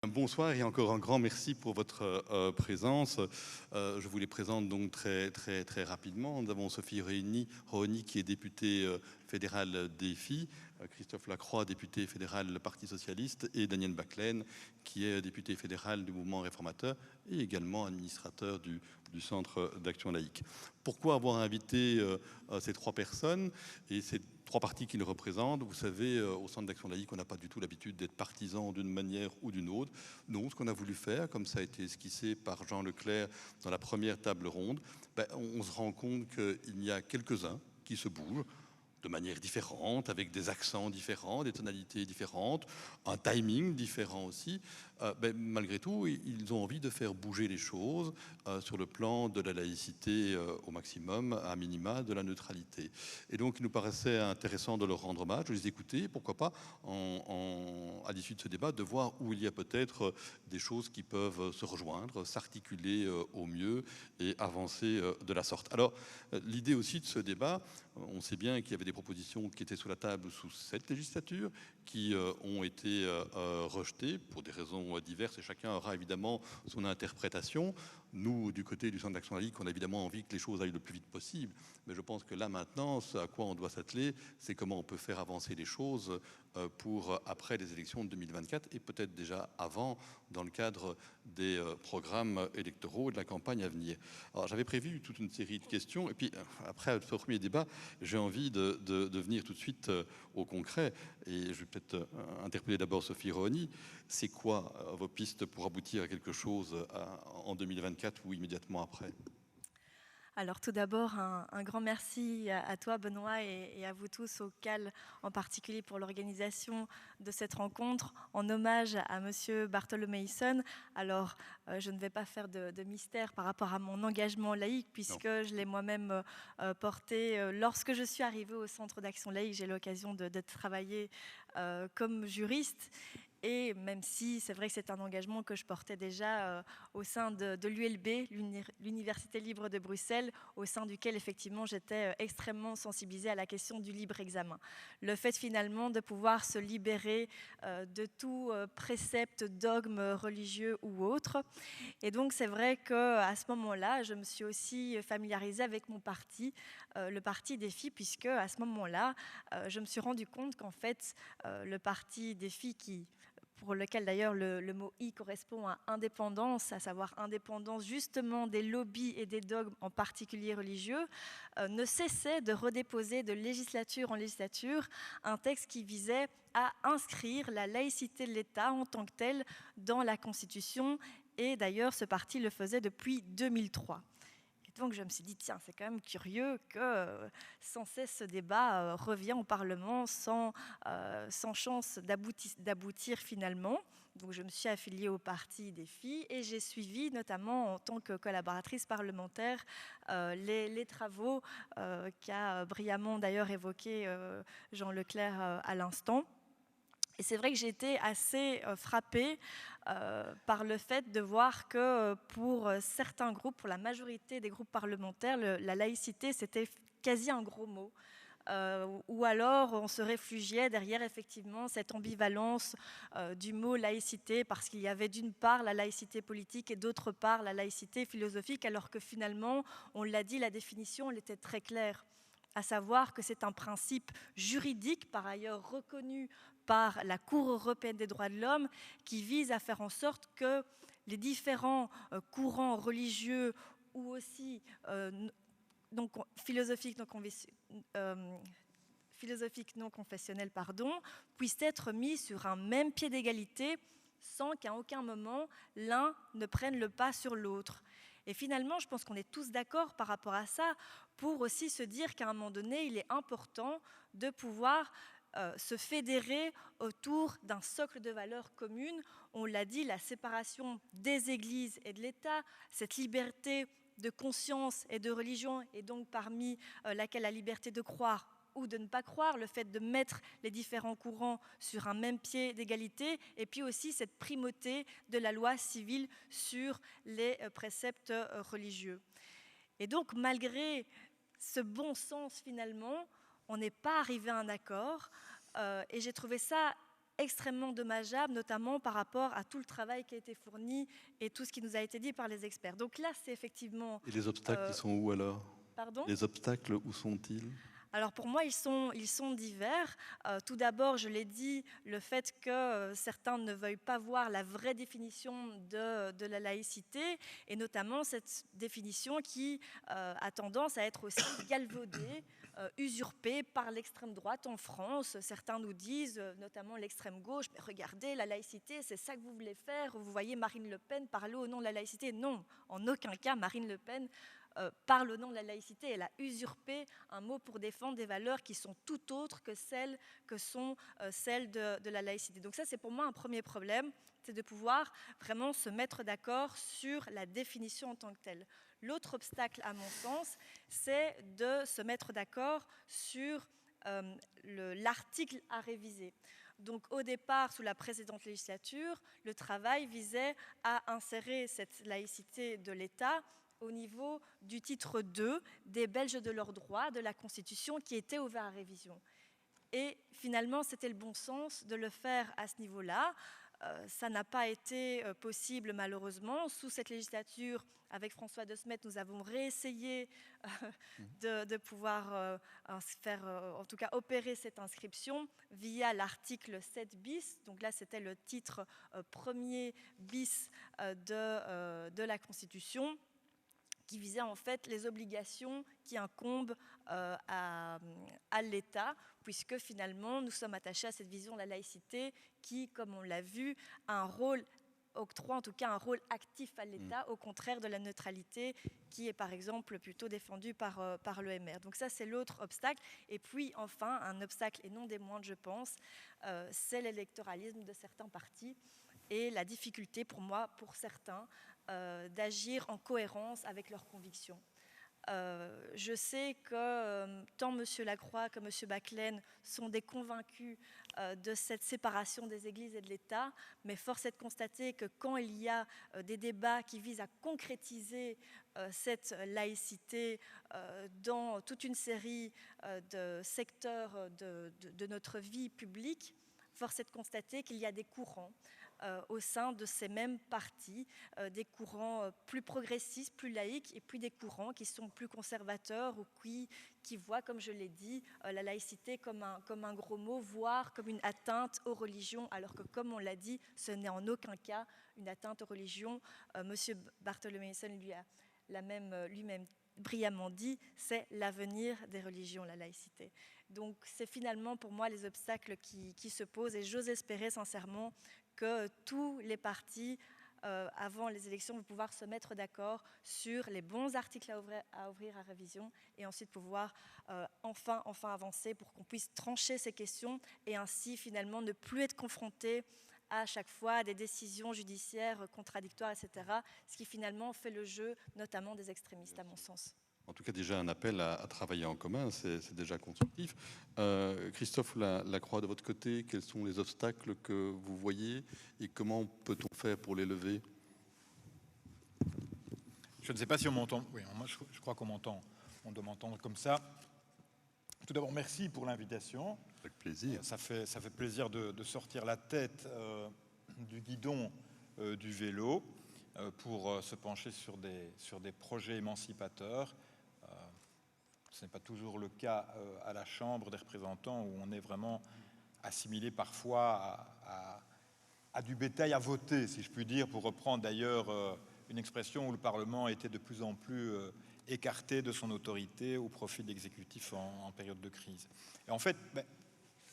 Bonsoir et encore un grand merci pour votre présence. Je vous les présente donc très rapidement. Nous avons Sophie Rehny qui est députée fédérale des Filles, Christophe Lacroix, député fédéral Parti socialiste, et Daniel Baclen, qui est député fédéral du mouvement réformateur et également administrateur du Centre d'action laïque. Pourquoi avoir invité ces trois personnes et ces trois partis qui les représentent? Vous savez, au Centre d'action laïque, on n'a pas du tout l'habitude d'être partisan d'une manière ou d'une autre. Non, ce qu'on a voulu faire, comme ça a été esquissé par Jean Leclerc dans la première table ronde, on se rend compte qu'il y a quelques-uns qui se bougent de manière différente, avec des accents différents, des tonalités différentes, un timing différent aussi. Malgré tout, ils ont envie de faire bouger les choses sur le plan de la laïcité au maximum, à minima, de la neutralité. Et donc, il nous paraissait intéressant de leur rendre hommage, de les écouter, pourquoi pas, à l'issue de ce débat, de voir où il y a peut-être des choses qui peuvent se rejoindre, s'articuler au mieux et avancer de la sorte. Alors, l'idée aussi de ce débat, on sait bien qu'il y avait des propositions qui étaient sous la table sous cette législature, qui ont été rejetées pour des raisons diverses, et chacun aura évidemment son interprétation. Nous, du côté du Centre d'action laïque, on a évidemment envie que les choses aillent le plus vite possible, mais je pense que là maintenant, ce à quoi on doit s'atteler, c'est comment on peut faire avancer les choses pour après les élections de 2024 et peut-être déjà avant, dans le cadre des programmes électoraux et de la campagne à venir. Alors j'avais prévu toute une série de questions, et puis après ce premier débat, j'ai envie de venir tout de suite au concret, et je vais peut-être interpeller d'abord Sophie Rehny. C'est quoi vos pistes pour aboutir à quelque chose en 2024 ou immédiatement après? Alors tout d'abord, un grand merci à toi Benoît et à vous tous au CAL en particulier pour l'organisation de cette rencontre en hommage à Monsieur Bartholomeïson. Alors je ne vais pas faire de mystère par rapport à mon engagement laïque Non. puisque je l'ai moi-même porté lorsque je suis arrivée au Centre d'action laïque. J'ai l'occasion de travailler comme juriste. Et même si c'est vrai que c'est un engagement que je portais déjà au sein de l'ULB, l'Université libre de Bruxelles, au sein duquel effectivement j'étais extrêmement sensibilisée à la question du libre examen. Le fait finalement de pouvoir se libérer de tout précepte, dogme religieux ou autre. Et donc c'est vrai qu'à ce moment-là, je me suis aussi familiarisée avec mon parti, le parti des filles, puisque à ce moment-là, je me suis rendu compte qu'en fait, le parti des filles pour lequel d'ailleurs le mot « i » correspond à indépendance, à savoir indépendance justement des lobbies et des dogmes, en particulier religieux, ne cessait de redéposer de législature en législature un texte qui visait à inscrire la laïcité de l'État en tant que telle dans la Constitution. Et d'ailleurs, ce parti le faisait depuis 2003. Donc je me suis dit, tiens, c'est quand même curieux que sans cesse ce débat revient au Parlement sans chance d'aboutir finalement. Donc je me suis affiliée au Parti des filles et j'ai suivi notamment en tant que collaboratrice parlementaire les travaux qu'a brillamment d'ailleurs évoqué Jean Leclerc à l'instant. Et c'est vrai que j'ai été assez frappée par le fait de voir que pour certains groupes, pour la majorité des groupes parlementaires, la laïcité, c'était quasi un gros mot. Ou alors on se réfugiait derrière effectivement cette ambivalence du mot laïcité, parce qu'il y avait d'une part la laïcité politique et d'autre part la laïcité philosophique, alors que finalement, on l'a dit, la définition elle était très claire, à savoir que c'est un principe juridique, par ailleurs reconnu par la Cour européenne des droits de l'homme, qui vise à faire en sorte que les différents courants religieux ou aussi philosophiques non confessionnels puissent être mis sur un même pied d'égalité sans qu'à aucun moment l'un ne prenne le pas sur l'autre. Et finalement, je pense qu'on est tous d'accord par rapport à ça, pour aussi se dire qu'à un moment donné, il est important de pouvoir se fédérer autour d'un socle de valeurs communes. On l'a dit, la séparation des églises et de l'État, cette liberté de conscience et de religion, et donc parmi laquelle la liberté de croire ou de ne pas croire, le fait de mettre les différents courants sur un même pied d'égalité, et puis aussi cette primauté de la loi civile sur les préceptes religieux. Et donc, malgré ce bon sens, finalement, on n'est pas arrivé à un accord, et j'ai trouvé ça extrêmement dommageable, notamment par rapport à tout le travail qui a été fourni et tout ce qui nous a été dit par les experts. Donc là, c'est effectivement... Et les obstacles, ils sont où alors? Pardon ? Les obstacles, où sont-ils? Alors pour moi, ils sont divers. Tout d'abord, je l'ai dit, le fait que certains ne veuillent pas voir la vraie définition de la laïcité, et notamment cette définition qui a tendance à être aussi galvaudée, usurpée par l'extrême droite en France. Certains nous disent, notamment l'extrême gauche, mais regardez, la laïcité, c'est ça que vous voulez faire. Vous voyez Marine Le Pen parler au nom de la laïcité. Non, en aucun cas, Marine Le Pen parle au nom de la laïcité. Elle a usurpé un mot pour défendre des valeurs qui sont tout autres que celles de la laïcité. Donc ça, c'est pour moi un premier problème, c'est de pouvoir vraiment se mettre d'accord sur la définition en tant que telle. L'autre obstacle, à mon sens, c'est de se mettre d'accord sur l'article à réviser. Donc au départ, sous la précédente législature, le travail visait à insérer cette laïcité de l'État au niveau du titre 2 des Belges de leurs droits de la Constitution qui était ouvert à révision. Et finalement, c'était le bon sens de le faire à ce niveau-là. Ça n'a pas été possible malheureusement. Sous cette législature, avec François De Smet, nous avons réessayé de pouvoir faire, en tout cas opérer cette inscription via l'article 7 bis. Donc là, c'était le titre premier bis de la Constitution, qui visait en fait les obligations qui incombent à l'État, puisque finalement nous sommes attachés à cette vision de la laïcité qui, comme on l'a vu, a un rôle, octroie en tout cas un rôle actif à l'État, au contraire de la neutralité qui est par exemple plutôt défendue par l'EMR. Donc ça, c'est l'autre obstacle. Et puis enfin, un obstacle, et non des moindres je pense, c'est l'électoralisme de certains partis et la difficulté pour moi, pour certains, d'agir en cohérence avec leurs convictions. Je sais que tant M. Lacroix que M. Baclen sont des convaincus de cette séparation des églises et de l'État, mais force est de constater que quand il y a des débats qui visent à concrétiser cette laïcité dans toute une série de secteurs de notre vie publique, force est de constater qu'il y a des courants au sein de ces mêmes partis, des courants plus progressistes, plus laïques, et puis des courants qui sont plus conservateurs ou qui voient, comme je l'ai dit, la laïcité comme un gros mot, voire comme une atteinte aux religions, alors que, comme on l'a dit, ce n'est en aucun cas une atteinte aux religions. Monsieur Bartholomé lui a lui-même brillamment dit, c'est l'avenir des religions, la laïcité. Donc c'est finalement pour moi les obstacles qui se posent, et j'ose espérer sincèrement que tous les partis, avant les élections, vont pouvoir se mettre d'accord sur les bons articles à ouvrir à révision, et ensuite pouvoir enfin avancer pour qu'on puisse trancher ces questions et ainsi finalement ne plus être confronté à chaque fois à des décisions judiciaires contradictoires, etc. Ce qui finalement fait le jeu notamment des extrémistes, à mon sens. En tout cas, déjà un appel à travailler en commun, c'est déjà constructif. Christophe Lacroix, de votre côté, quels sont les obstacles que vous voyez et comment peut-on faire pour les lever? Je ne sais pas si on m'entend. Oui, moi je crois qu'on m'entend. On doit m'entendre comme ça. Tout d'abord, merci pour l'invitation. Avec plaisir. Ça fait plaisir de sortir la tête du guidon du vélo pour se pencher sur des projets émancipateurs. Ce n'est pas toujours le cas à la Chambre des représentants, où on est vraiment assimilé parfois à du bétail à voter, si je puis dire, pour reprendre d'ailleurs une expression où le Parlement était de plus en plus écarté de son autorité au profit de l'exécutif en période de crise. Et en fait,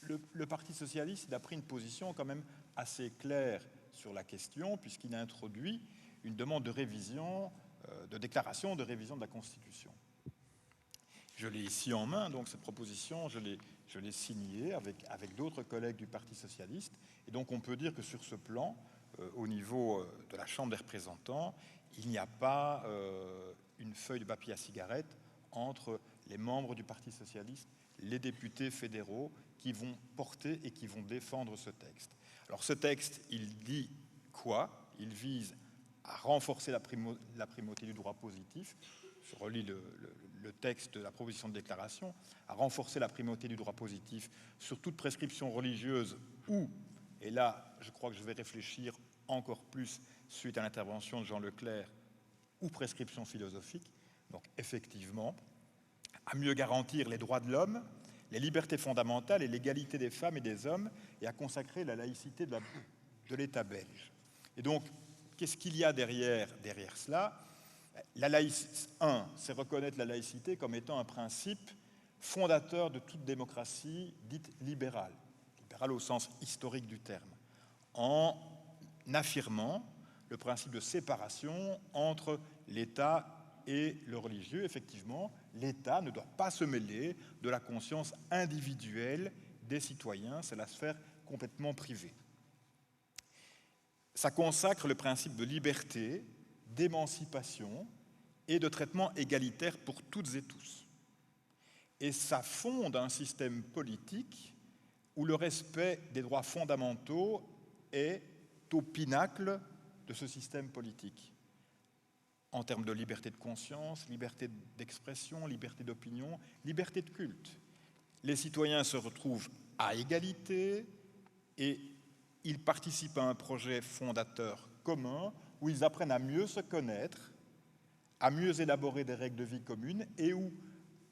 le Parti socialiste, il a pris une position quand même assez claire sur la question, puisqu'il a introduit une demande de révision, de déclaration de révision de la Constitution. Je l'ai ici en main, donc cette proposition, je l'ai signée avec d'autres collègues du Parti socialiste. Et donc on peut dire que sur ce plan, au niveau de la Chambre des représentants, il n'y a pas une feuille de papier à cigarette entre les membres du Parti socialiste, les députés fédéraux qui vont porter et qui vont défendre ce texte. Alors ce texte, il dit quoi? Il vise à renforcer la primauté du droit positif. Je relis le texte de la proposition de déclaration, à renforcer la primauté du droit positif sur toute prescription religieuse ou, et là, je crois que je vais réfléchir encore plus suite à l'intervention de Jean Leclerc, ou prescription philosophique. Donc effectivement, à mieux garantir les droits de l'homme, les libertés fondamentales et l'égalité des femmes et des hommes, et à consacrer la laïcité de l'État belge. Et donc, qu'est-ce qu'il y a derrière cela? C'est reconnaître la laïcité comme étant un principe fondateur de toute démocratie dite libérale, libérale au sens historique du terme, en affirmant le principe de séparation entre l'État et le religieux. Effectivement, l'État ne doit pas se mêler de la conscience individuelle des citoyens, c'est la sphère complètement privée. Ça consacre le principe de liberté, d'émancipation et de traitement égalitaire pour toutes et tous. Et ça fonde un système politique où le respect des droits fondamentaux est au pinacle de ce système politique, en termes de liberté de conscience, liberté d'expression, liberté d'opinion, liberté de culte. Les citoyens se retrouvent à égalité et ils participent à un projet fondateur commun où ils apprennent à mieux se connaître, à mieux élaborer des règles de vie communes et où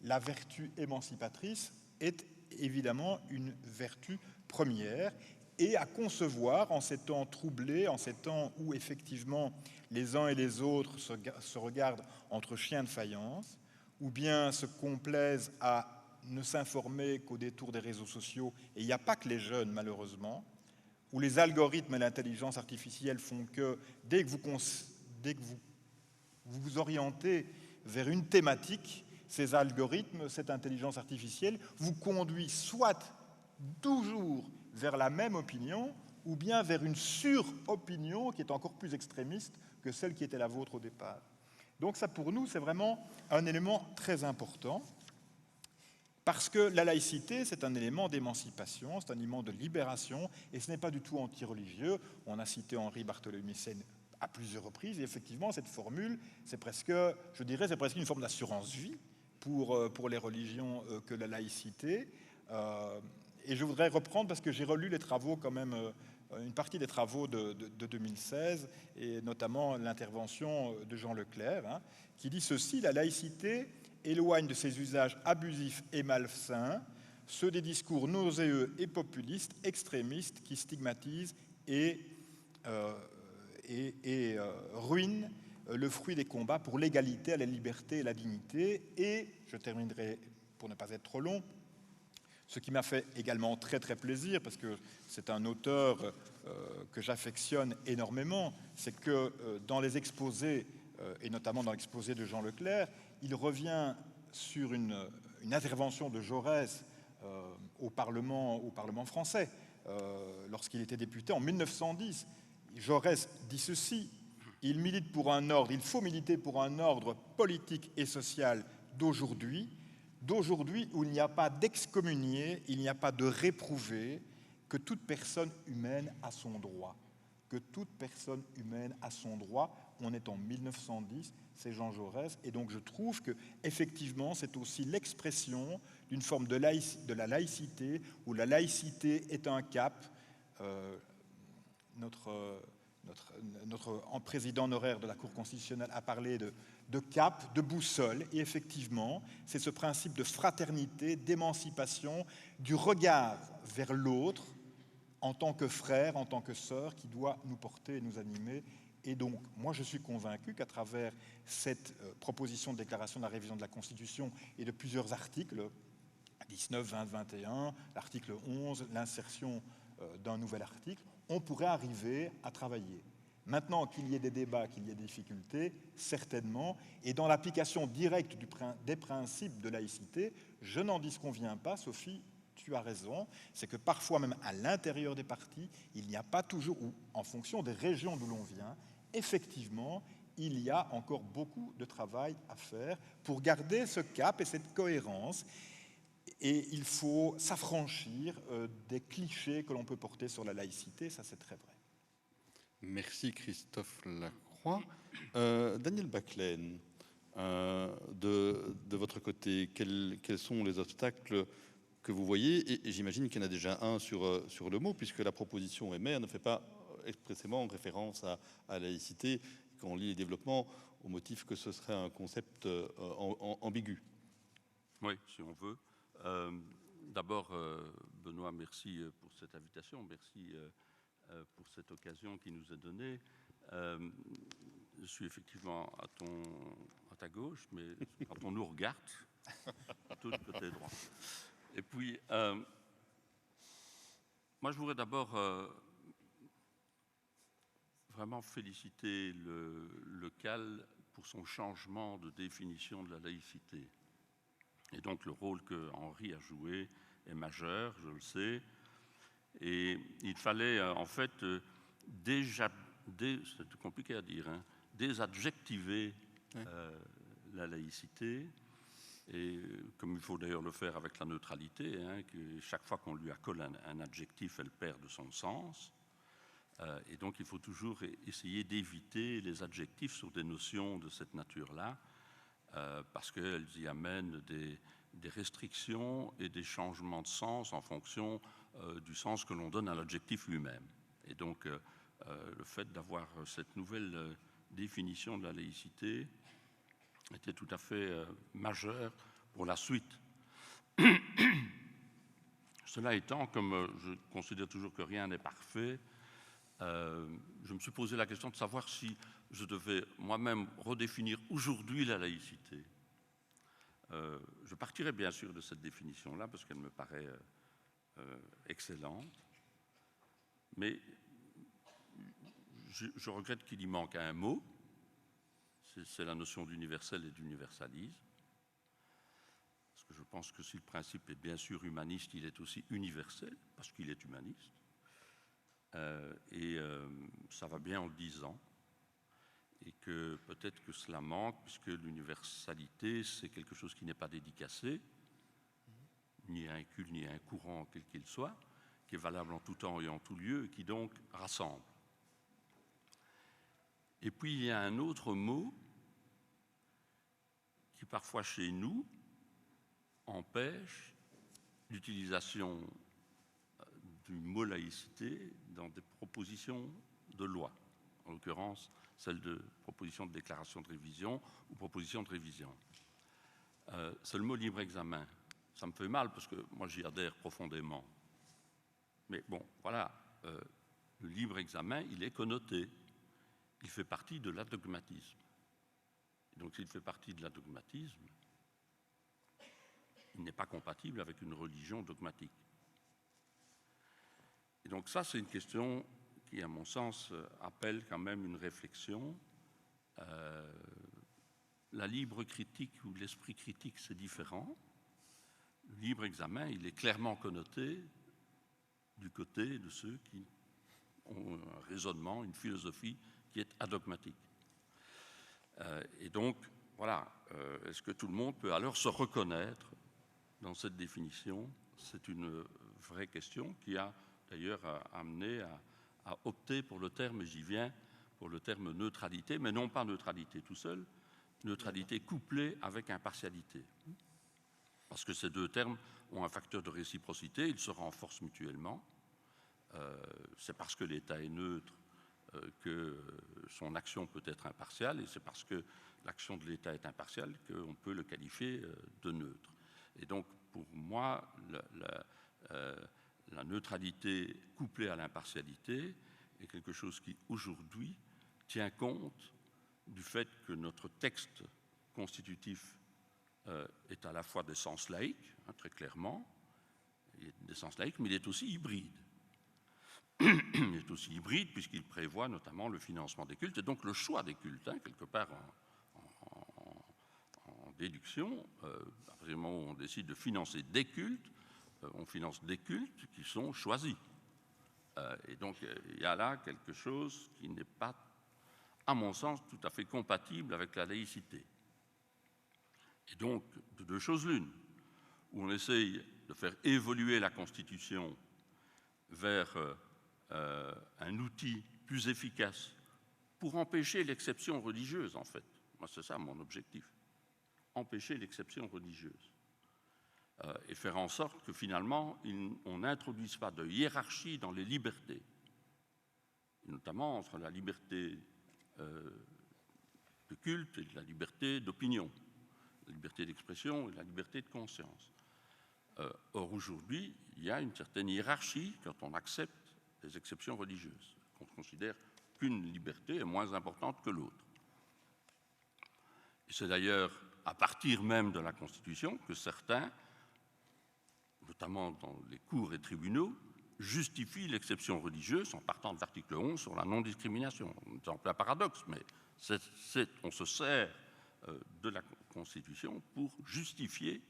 la vertu émancipatrice est évidemment une vertu première et à concevoir en ces temps troublés, en ces temps où effectivement les uns et les autres se regardent entre chiens de faïence, ou bien se complaisent à ne s'informer qu'au détour des réseaux sociaux, et il n'y a pas que les jeunes malheureusement, où les algorithmes et l'intelligence artificielle font que dès que vous vous orientez vers une thématique, ces algorithmes, cette intelligence artificielle vous conduit soit toujours vers la même opinion, ou bien vers une sur-opinion qui est encore plus extrémiste que celle qui était la vôtre au départ. Donc ça, pour nous, c'est vraiment un élément très important, parce que la laïcité, c'est un élément d'émancipation, c'est un élément de libération, et ce n'est pas du tout anti-religieux. On a cité Henri Barthélemy à plusieurs reprises, et effectivement, cette formule, c'est presque, je dirais, c'est presque une forme d'assurance-vie pour les religions que la laïcité. Et je voudrais reprendre, parce que j'ai relu les travaux quand même, une partie des travaux de 2016, et notamment l'intervention de Jean Leclerc, qui dit ceci: la laïcité éloigne de ses usages abusifs et malsains ceux des discours nauséeux et populistes, extrémistes, qui stigmatisent et ruinent le fruit des combats pour l'égalité, la liberté et la dignité. Et je terminerai, pour ne pas être trop long, ce qui m'a fait également très très plaisir, parce que c'est un auteur que j'affectionne énormément, c'est que dans les exposés, et notamment dans l'exposé de Jean Leclerc, il revient sur une intervention de Jaurès au Parlement français, lorsqu'il était député en 1910. Jaurès dit ceci: il faut militer pour un ordre politique et social d'aujourd'hui où il n'y a pas d'excommunié, il n'y a pas de réprouvé, que toute personne humaine a son droit. Que toute personne humaine a son droit. On est en 1910, c'est Jean Jaurès, et donc je trouve que effectivement c'est aussi l'expression d'une forme de la laïcité, où la laïcité est un cap. Notre président honoraire de la Cour constitutionnelle a parlé de cap, de boussole, et effectivement, c'est ce principe de fraternité, d'émancipation, du regard vers l'autre en tant que frère, en tant que sœur, qui doit nous porter et nous animer. Et donc, moi, je suis convaincu qu'à travers cette proposition de déclaration de la révision de la Constitution et de plusieurs articles, 19, 20, 21, l'article 11, l'insertion d'un nouvel article, on pourrait arriver à travailler. Maintenant, qu'il y ait des débats, qu'il y ait des difficultés, certainement, et dans l'application directe des principes de laïcité, je n'en disconviens pas, Sophie, tu as raison, c'est que parfois même à l'intérieur des partis, il n'y a pas toujours, ou en fonction des régions d'où l'on vient, effectivement, il y a encore beaucoup de travail à faire pour garder ce cap et cette cohérence. Et il faut s'affranchir des clichés que l'on peut porter sur la laïcité, ça c'est très vrai. Merci Christophe Lacroix. Daniel Baclaine, de votre côté, quels sont les obstacles que vous voyez, et j'imagine qu'il y en a déjà un sur le mot, puisque la proposition MR ne fait pas expressément référence à laïcité, quand on lit les développements, au motif que ce serait un concept ambigu. Oui, si on veut. D'abord, Benoît, merci pour cette invitation, merci pour cette occasion qui nous est donnée. Je suis effectivement à ta gauche, mais quand on nous regarde, plutôt du côté droit. Et puis, moi, je voudrais d'abord vraiment féliciter le CAL pour son changement de définition de la laïcité. Et donc, le rôle que Henri a joué est majeur, je le sais. Et il fallait, en fait, c'est compliqué à dire, hein, désadjectiver la laïcité. Et comme il faut d'ailleurs le faire avec la neutralité, hein, que chaque fois qu'on lui accole un adjectif, elle perd de son sens. Et donc il faut toujours essayer d'éviter les adjectifs sur des notions de cette nature-là, parce qu'elles y amènent des restrictions et des changements de sens en fonction du sens que l'on donne à l'adjectif lui-même. Et donc le fait d'avoir cette nouvelle définition de la laïcité était tout à fait majeur pour la suite. Cela étant, comme je considère toujours que rien n'est parfait, je me suis posé la question de savoir si je devais moi-même redéfinir aujourd'hui la laïcité. Je partirai bien sûr de cette définition-là parce qu'elle me paraît excellente, mais je regrette qu'il y manque un mot. C'est la notion d'universel et d'universalisme. Parce que je pense que si le principe est bien sûr humaniste, il est aussi universel, parce qu'il est humaniste. Ça va bien en le disant. Et que peut-être que cela manque, puisque l'universalité, c'est quelque chose qui n'est pas dédicacé, ni à un culte, ni à un courant, quel qu'il soit, qui est valable en tout temps et en tout lieu, et qui donc rassemble. Et puis il y a un autre mot qui parfois chez nous empêche l'utilisation du mot laïcité dans des propositions de loi, en l'occurrence celle de proposition de déclaration de révision ou proposition de révision. C'est le mot libre examen. Ça me fait mal parce que moi j'y adhère profondément. Mais bon, voilà, le libre examen, il est connoté. Il fait partie de l'adogmatisme. Et donc s'il fait partie de l'adogmatisme, il n'est pas compatible avec une religion dogmatique. Et donc ça, c'est une question qui, à mon sens, appelle quand même une réflexion. La libre critique ou l'esprit critique, c'est différent. Le libre examen, il est clairement connoté du côté de ceux qui ont un raisonnement, une philosophie qui est adogmatique. Et donc, voilà, est-ce que tout le monde peut alors se reconnaître dans cette définition? C'est une vraie question qui a d'ailleurs amené à opter pour le terme, j'y viens, pour le terme neutralité, mais non pas neutralité tout seul, neutralité couplée avec impartialité. Parce que ces deux termes ont un facteur de réciprocité, ils se renforcent mutuellement. C'est parce que l'État est neutre que son action peut être impartiale, et c'est parce que l'action de l'État est impartiale qu'on peut le qualifier de neutre. Et donc, pour moi, la neutralité couplée à l'impartialité est quelque chose qui, aujourd'hui, tient compte du fait que notre texte constitutif est à la fois d'essence laïque, hein, très clairement, il est d'essence laïque, mais il est aussi hybride. Il est aussi hybride puisqu'il prévoit notamment le financement des cultes et donc le choix des cultes, hein, quelque part en déduction. À partir du moment où on décide de financer des cultes, on finance des cultes qui sont choisis. Et donc il y a là quelque chose qui n'est pas, à mon sens, tout à fait compatible avec la laïcité. Et donc, de deux choses l'une, où on essaye de faire évoluer la Constitution vers un outil plus efficace pour empêcher l'exception religieuse, en fait. Moi, c'est ça mon objectif. Empêcher l'exception religieuse. et faire en sorte que finalement, on n'introduise pas de hiérarchie dans les libertés, et notamment entre la liberté de culte et la liberté d'opinion, la liberté d'expression et la liberté de conscience. Or, aujourd'hui, il y a une certaine hiérarchie quand on accepte les exceptions religieuses, qu'on considère qu'une liberté est moins importante que l'autre. Et c'est d'ailleurs à partir même de la Constitution que certains, notamment dans les cours et tribunaux, justifient l'exception religieuse en partant de l'article 11 sur la non-discrimination. C'est un peu un paradoxe, mais on se sert de la Constitution pour justifier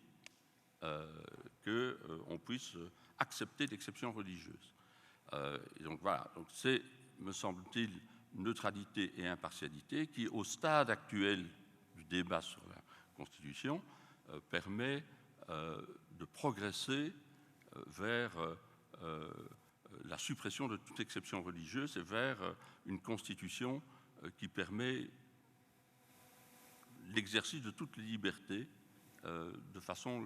qu'on puisse accepter l'exception religieuse. Et donc voilà, donc c'est, me semble-t-il, neutralité et impartialité qui, au stade actuel du débat sur la Constitution, permet de progresser vers la suppression de toute exception religieuse et vers une Constitution qui permet l'exercice de toutes les libertés de façon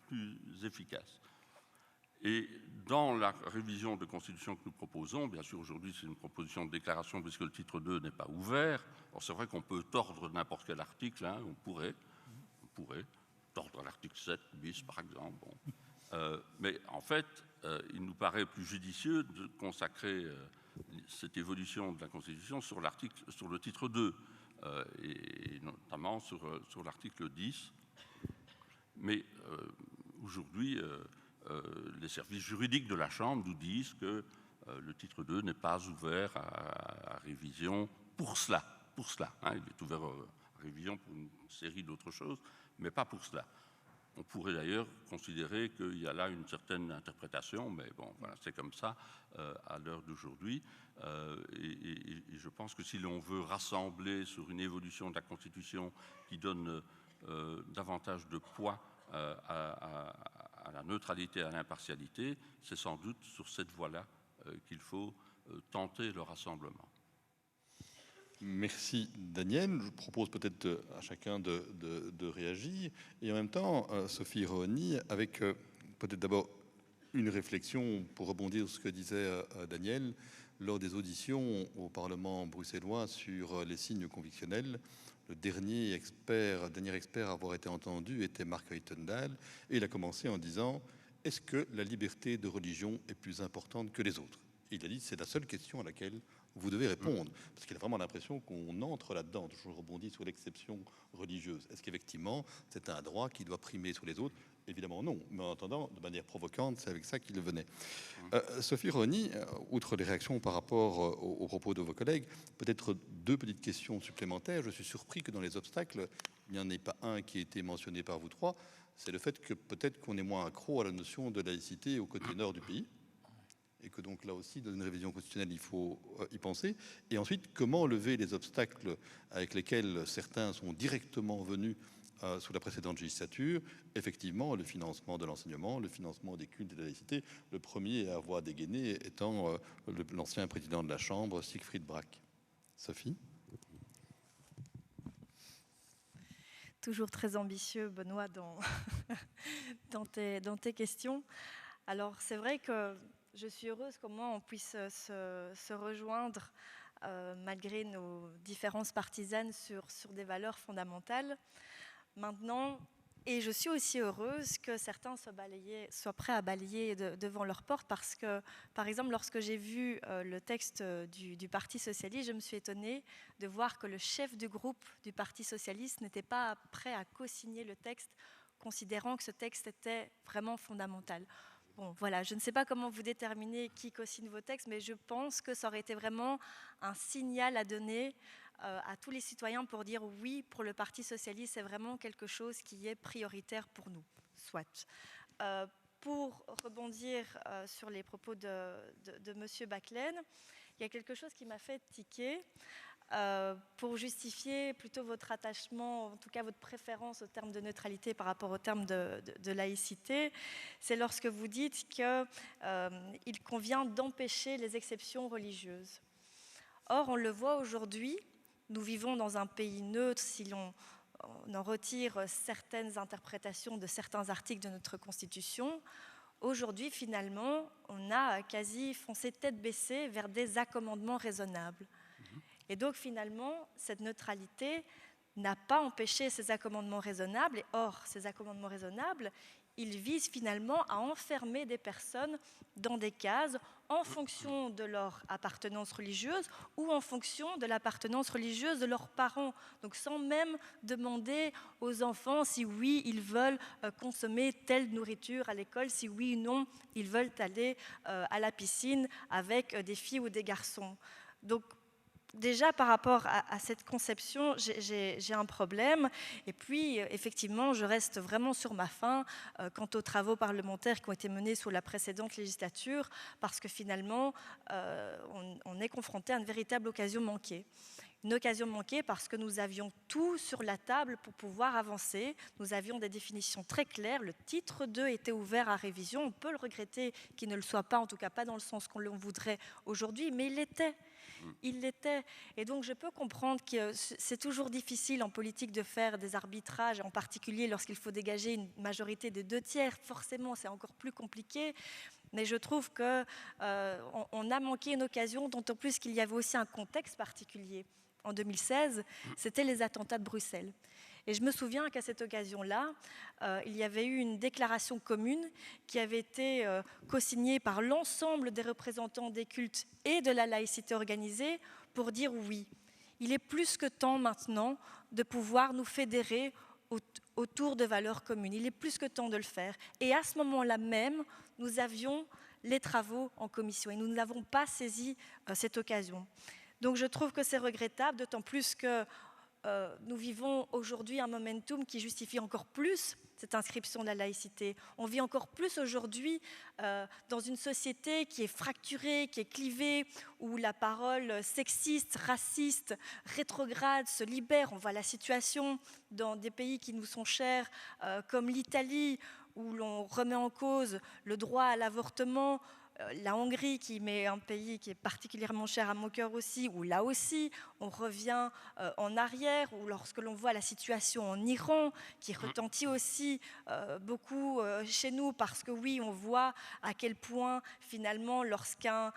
plus efficace. Et dans la révision de Constitution que nous proposons, bien sûr aujourd'hui c'est une proposition de déclaration puisque le titre 2 n'est pas ouvert. Alors c'est vrai qu'on peut tordre n'importe quel article, hein, on pourrait tordre l'article 7 bis par exemple. Bon. Mais en fait, il nous paraît plus judicieux de consacrer cette évolution de la Constitution sur le titre 2 et notamment sur l'article 10. Mais aujourd'hui, les services juridiques de la Chambre nous disent que le titre 2 n'est pas ouvert à révision pour cela. Hein, il est ouvert à révision pour une série d'autres choses, mais pas pour cela. On pourrait d'ailleurs considérer qu'il y a là une certaine interprétation, mais bon, voilà, c'est comme ça à l'heure d'aujourd'hui. Et je pense que si l'on veut rassembler sur une évolution de la Constitution qui donne davantage de poids à la neutralité et à l'impartialité, c'est sans doute sur cette voie-là qu'il faut tenter le rassemblement. Merci Daniel. Je propose peut-être à chacun de réagir. Et en même temps, Sophie Rohony, avec peut-être d'abord une réflexion pour rebondir sur ce que disait Daniel lors des auditions au Parlement bruxellois sur les signes convictionnels. Le dernier expert à avoir été entendu était Mark Uytendal, et il a commencé en disant « Est-ce que la liberté de religion est plus importante que les autres ?» Il a dit « C'est la seule question à laquelle vous devez répondre », parce qu'il a vraiment l'impression qu'on entre là-dedans. Je rebondis sur l'exception religieuse. Est-ce qu'effectivement, c'est un droit qui doit primer sur les autres? Évidemment non, mais en attendant, de manière provocante, c'est avec ça qu'il venait. Sophie Rohony, outre les réactions par rapport aux propos de vos collègues, peut-être deux petites questions supplémentaires. Je suis surpris que dans les obstacles, il n'y en ait pas un qui ait été mentionné par vous trois. C'est le fait que peut-être qu'on est moins accro à la notion de laïcité au côté nord du pays, et que donc là aussi, dans une révision constitutionnelle, il faut y penser. Et ensuite, comment lever les obstacles avec lesquels certains sont directement venus sous la précédente législature, effectivement, le financement de l'enseignement, le financement des cultes et de la laïcité, le premier à avoir dégainé étant l'ancien président de la Chambre, Siegfried Brack. Sophie? Toujours très ambitieux, Benoît, dans tes questions. Alors, c'est vrai que je suis heureuse comment on puisse se rejoindre malgré nos différences partisanes sur des valeurs fondamentales. Maintenant, et je suis aussi heureuse que certains soient prêts à balayer devant leur porte parce que, par exemple, lorsque j'ai vu le texte du Parti socialiste, je me suis étonnée de voir que le chef du groupe du Parti socialiste n'était pas prêt à co-signer le texte, considérant que ce texte était vraiment fondamental. Bon, voilà, je ne sais pas comment vous déterminez qui co-signe vos textes, mais je pense que ça aurait été vraiment un signal à donner à tous les citoyens pour dire oui, pour le Parti socialiste, c'est vraiment quelque chose qui est prioritaire pour nous. Soit. Pour rebondir sur les propos de M. Baclen, il y a quelque chose qui m'a fait tiquer. Pour justifier plutôt votre attachement, en tout cas votre préférence au terme de neutralité par rapport au terme de laïcité, c'est lorsque vous dites qu'il convient d'empêcher les exceptions religieuses. Or, on le voit aujourd'hui, nous vivons dans un pays neutre si l'on on en retire certaines interprétations de certains articles de notre Constitution, aujourd'hui, finalement, on a quasi foncé tête baissée vers des accommodements raisonnables. Et donc, finalement, cette neutralité n'a pas empêché ces accommodements raisonnables. Et or, ces accommodements raisonnables, ils visent finalement à enfermer des personnes dans des cases en fonction de leur appartenance religieuse ou en fonction de l'appartenance religieuse de leurs parents. Donc sans même demander aux enfants si oui, ils veulent consommer telle nourriture à l'école, si oui ou non, ils veulent aller à la piscine avec des filles ou des garçons. Donc déjà, par rapport à cette conception, j'ai un problème. Et puis, effectivement, je reste vraiment sur ma faim quant aux travaux parlementaires qui ont été menés sous la précédente législature, parce que finalement, on est confronté à une véritable occasion manquée. Une occasion manquée parce que nous avions tout sur la table pour pouvoir avancer. Nous avions des définitions très claires. Le titre 2 était ouvert à révision. On peut le regretter qu'il ne le soit pas, en tout cas pas dans le sens qu'on le voudrait aujourd'hui, mais il l'était. Il l'était. Et donc je peux comprendre que c'est toujours difficile en politique de faire des arbitrages, en particulier lorsqu'il faut dégager une majorité de 2/3. Forcément, c'est encore plus compliqué. Mais je trouve qu'on a manqué une occasion, d'autant plus qu'il y avait aussi un contexte particulier. En 2016, c'était les attentats de Bruxelles. Et je me souviens qu'à cette occasion-là, il y avait eu une déclaration commune qui avait été co-signée par l'ensemble des représentants des cultes et de la laïcité organisée pour dire oui, il est plus que temps maintenant de pouvoir nous fédérer autour de valeurs communes. Il est plus que temps de le faire. Et à ce moment-là même, nous avions les travaux en commission et nous n'avons pas saisi cette occasion. Donc je trouve que c'est regrettable, d'autant plus que nous vivons aujourd'hui un momentum qui justifie encore plus cette inscription de la laïcité. On vit encore plus aujourd'hui dans une société qui est fracturée, qui est clivée, où la parole sexiste, raciste, rétrograde se libère. On voit la situation dans des pays qui nous sont chers, comme l'Italie, où l'on remet en cause le droit à l'avortement, la Hongrie, qui est un pays qui est particulièrement cher à mon cœur aussi, où là aussi, on revient en arrière, ou lorsque l'on voit la situation en Iran, qui retentit aussi beaucoup chez nous, parce que oui, on voit à quel point, finalement, lorsqu'une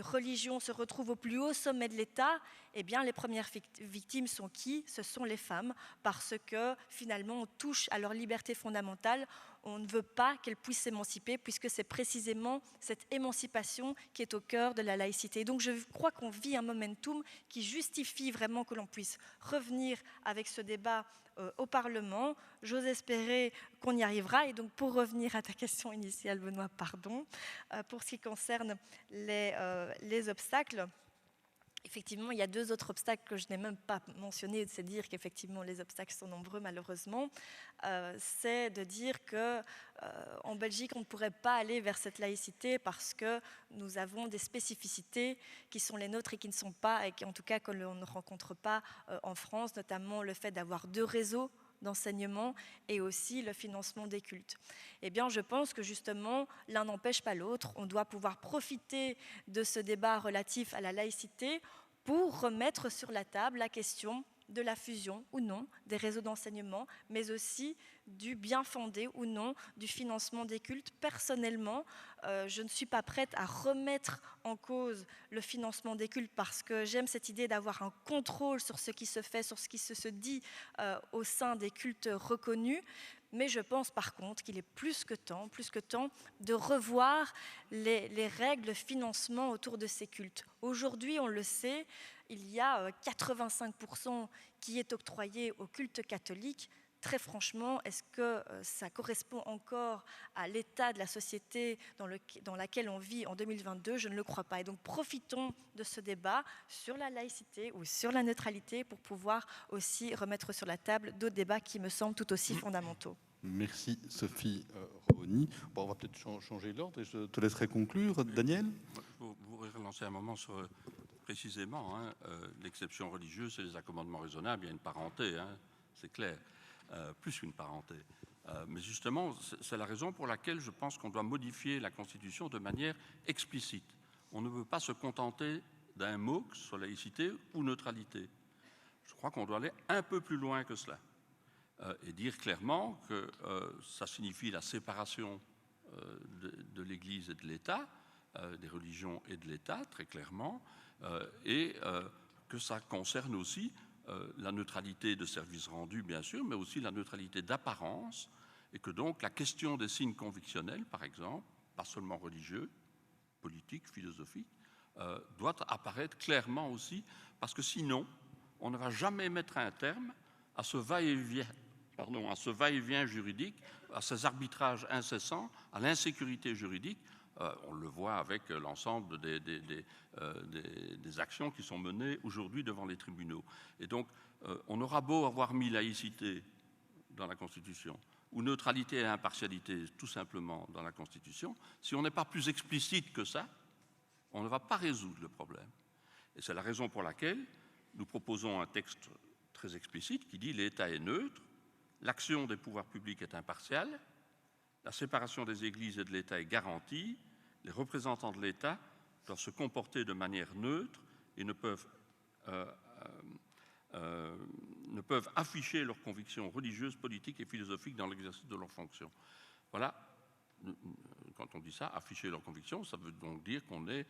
religion se retrouve au plus haut sommet de l'État, eh bien, les premières victimes sont qui? Ce sont les femmes, parce que, finalement, on touche à leur liberté fondamentale. On ne veut pas qu'elles puissent s'émanciper, puisque c'est précisément cette émancipation qui est au cœur de la laïcité. Et donc je crois qu'on vit un momentum qui justifie vraiment que l'on puisse revenir avec ce débat au Parlement. J'ose espérer qu'on y arrivera. Et donc pour revenir à ta question initiale, Benoît, pardon, pour ce qui concerne les obstacles, effectivement, il y a 2 autres obstacles que je n'ai même pas mentionnés, c'est dire qu'effectivement les obstacles sont nombreux malheureusement. C'est de dire qu'en Belgique, on ne pourrait pas aller vers cette laïcité parce que nous avons des spécificités qui sont les nôtres et qui ne sont pas, et qui en tout cas que l'on ne rencontre pas en France, notamment le fait d'avoir 2 réseaux d'enseignement et aussi le financement des cultes. Eh bien, je pense que justement, l'un n'empêche pas l'autre. On doit pouvoir profiter de ce débat relatif à la laïcité pour remettre sur la table la question de la fusion ou non des réseaux d'enseignement, mais aussi du bien fondé ou non du financement des cultes. Personnellement, je ne suis pas prête à remettre en cause le financement des cultes parce que j'aime cette idée d'avoir un contrôle sur ce qui se fait, sur ce qui se dit au sein des cultes reconnus. Mais je pense par contre qu'il est plus que temps de revoir les règles de financement autour de ces cultes. Aujourd'hui, on le sait, il y a 85% qui est octroyé au culte catholique. Très franchement, est-ce que ça correspond encore à l'état de la société dans laquelle on vit en 2022 ? Je ne le crois pas. Et donc profitons de ce débat sur la laïcité ou sur la neutralité pour pouvoir aussi remettre sur la table d'autres débats qui me semblent tout aussi fondamentaux. Merci Sophie Raoni. Bon, on va peut-être changer l'ordre et je te laisserai conclure. Daniel ? Vous voudrez relancer un moment sur précisément l'exception religieuse et les accommodements raisonnables. Il y a une parenté, c'est clair. Plus qu'une parenté. Mais justement, c'est la raison pour laquelle je pense qu'on doit modifier la Constitution de manière explicite. On ne veut pas se contenter d'un mot sur laïcité ou neutralité. Je crois qu'on doit aller un peu plus loin que cela. et dire clairement que ça signifie la séparation de l'Église et de l'État, des religions et de l'État, très clairement, et que ça concerne aussi la neutralité de service rendu, bien sûr, mais aussi la neutralité d'apparence, et que donc la question des signes convictionnels, par exemple, pas seulement religieux, politiques, philosophiques, doit apparaître clairement aussi, parce que sinon, on ne va jamais mettre un terme à ce va-et-vient, juridique, à ces arbitrages incessants, à l'insécurité juridique. On le voit avec l'ensemble des actions qui sont menées aujourd'hui devant les tribunaux. Et donc, on aura beau avoir mis laïcité dans la Constitution, ou neutralité et impartialité, tout simplement, dans la Constitution, si on n'est pas plus explicite que ça, on ne va pas résoudre le problème. Et c'est la raison pour laquelle nous proposons un texte très explicite qui dit « l'État est neutre, l'action des pouvoirs publics est impartiale, la séparation des églises et de l'État est garantie, les représentants de l'État doivent se comporter de manière neutre et ne peuvent afficher leurs convictions religieuses, politiques et philosophiques dans l'exercice de leurs fonctions. » Voilà. Quand on dit ça, afficher leurs convictions, ça veut donc dire qu'on est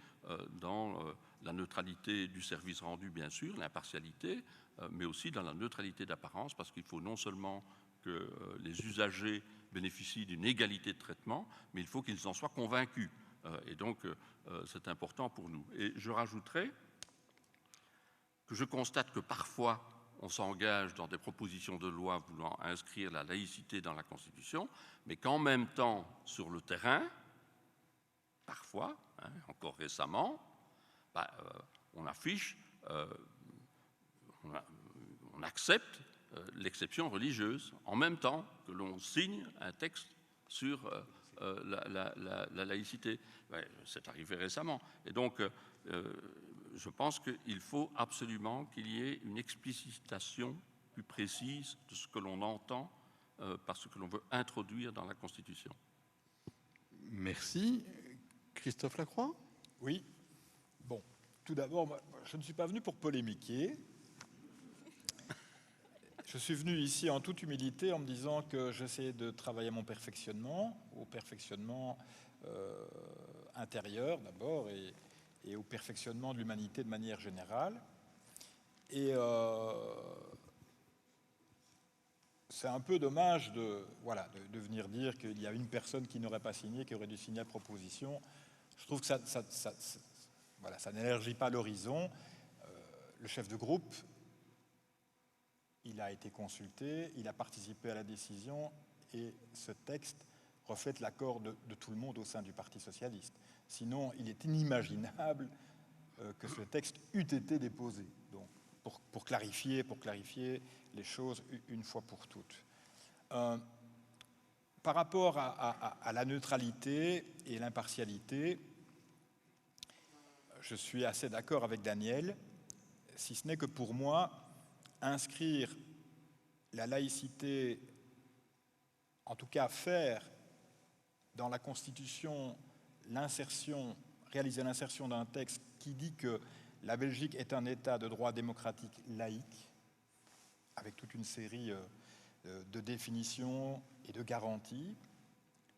dans la neutralité du service rendu, bien sûr, l'impartialité, mais aussi dans la neutralité d'apparence, parce qu'il faut non seulement que les usagers bénéficient d'une égalité de traitement, mais il faut qu'ils en soient convaincus. Et donc, c'est important pour nous. Et je rajouterai que je constate que parfois, on s'engage dans des propositions de loi voulant inscrire la laïcité dans la Constitution, mais qu'en même temps, sur le terrain, parfois, encore récemment, on affiche, on accepte l'exception religieuse, en même temps que l'on signe un texte sur la laïcité. C'est arrivé récemment. Et donc, je pense qu'il faut absolument qu'il y ait une explicitation plus précise de ce que l'on entend par ce que l'on veut introduire dans la Constitution. Merci. Christophe Lacroix ? Oui. Bon, tout d'abord, je ne suis pas venu pour polémiquer. Je suis venu ici en toute humilité en me disant que j'essayais de travailler mon perfectionnement, au perfectionnement intérieur d'abord et au perfectionnement de l'humanité de manière générale. Et c'est un peu dommage de venir dire qu'il y a une personne qui n'aurait pas signé, qui aurait dû signer la proposition. Je trouve que ça n'élargit pas l'horizon. Le chef de groupe, il a été consulté, il a participé à la décision et ce texte reflète l'accord de tout le monde au sein du Parti socialiste. Sinon, il est inimaginable que ce texte eût été déposé. Donc, pour clarifier les choses une fois pour toutes. Par rapport à la neutralité et l'impartialité, je suis assez d'accord avec Daniel, si ce n'est que pour moi, inscrire la laïcité, en tout cas faire dans la Constitution réaliser l'insertion d'un texte qui dit que la Belgique est un État de droit démocratique laïque, avec toute une série de définitions et de garanties,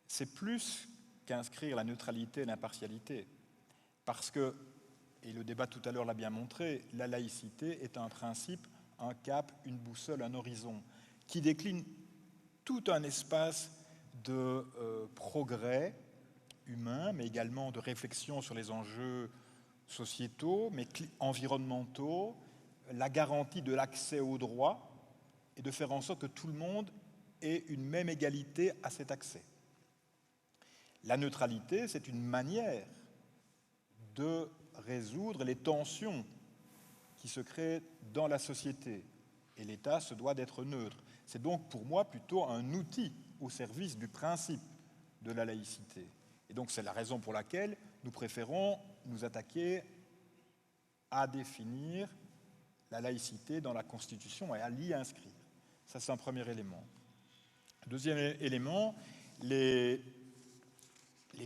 c'est plus qu'inscrire la neutralité et l'impartialité. Parce que, et le débat tout à l'heure l'a bien montré, la laïcité est un principe, un cap, une boussole, un horizon, qui décline tout un espace de progrès humain, mais également de réflexion sur les enjeux sociétaux, mais environnementaux, la garantie de l'accès aux droits et de faire en sorte que tout le monde ait une même égalité à cet accès. La neutralité, c'est une manière de résoudre les tensions qui se créent dans la société. Et l'État se doit d'être neutre. C'est donc pour moi plutôt un outil au service du principe de la laïcité. Et donc c'est la raison pour laquelle nous préférons nous attaquer à définir la laïcité dans la Constitution et à l'y inscrire. Ça, c'est un premier élément. Deuxième élément, les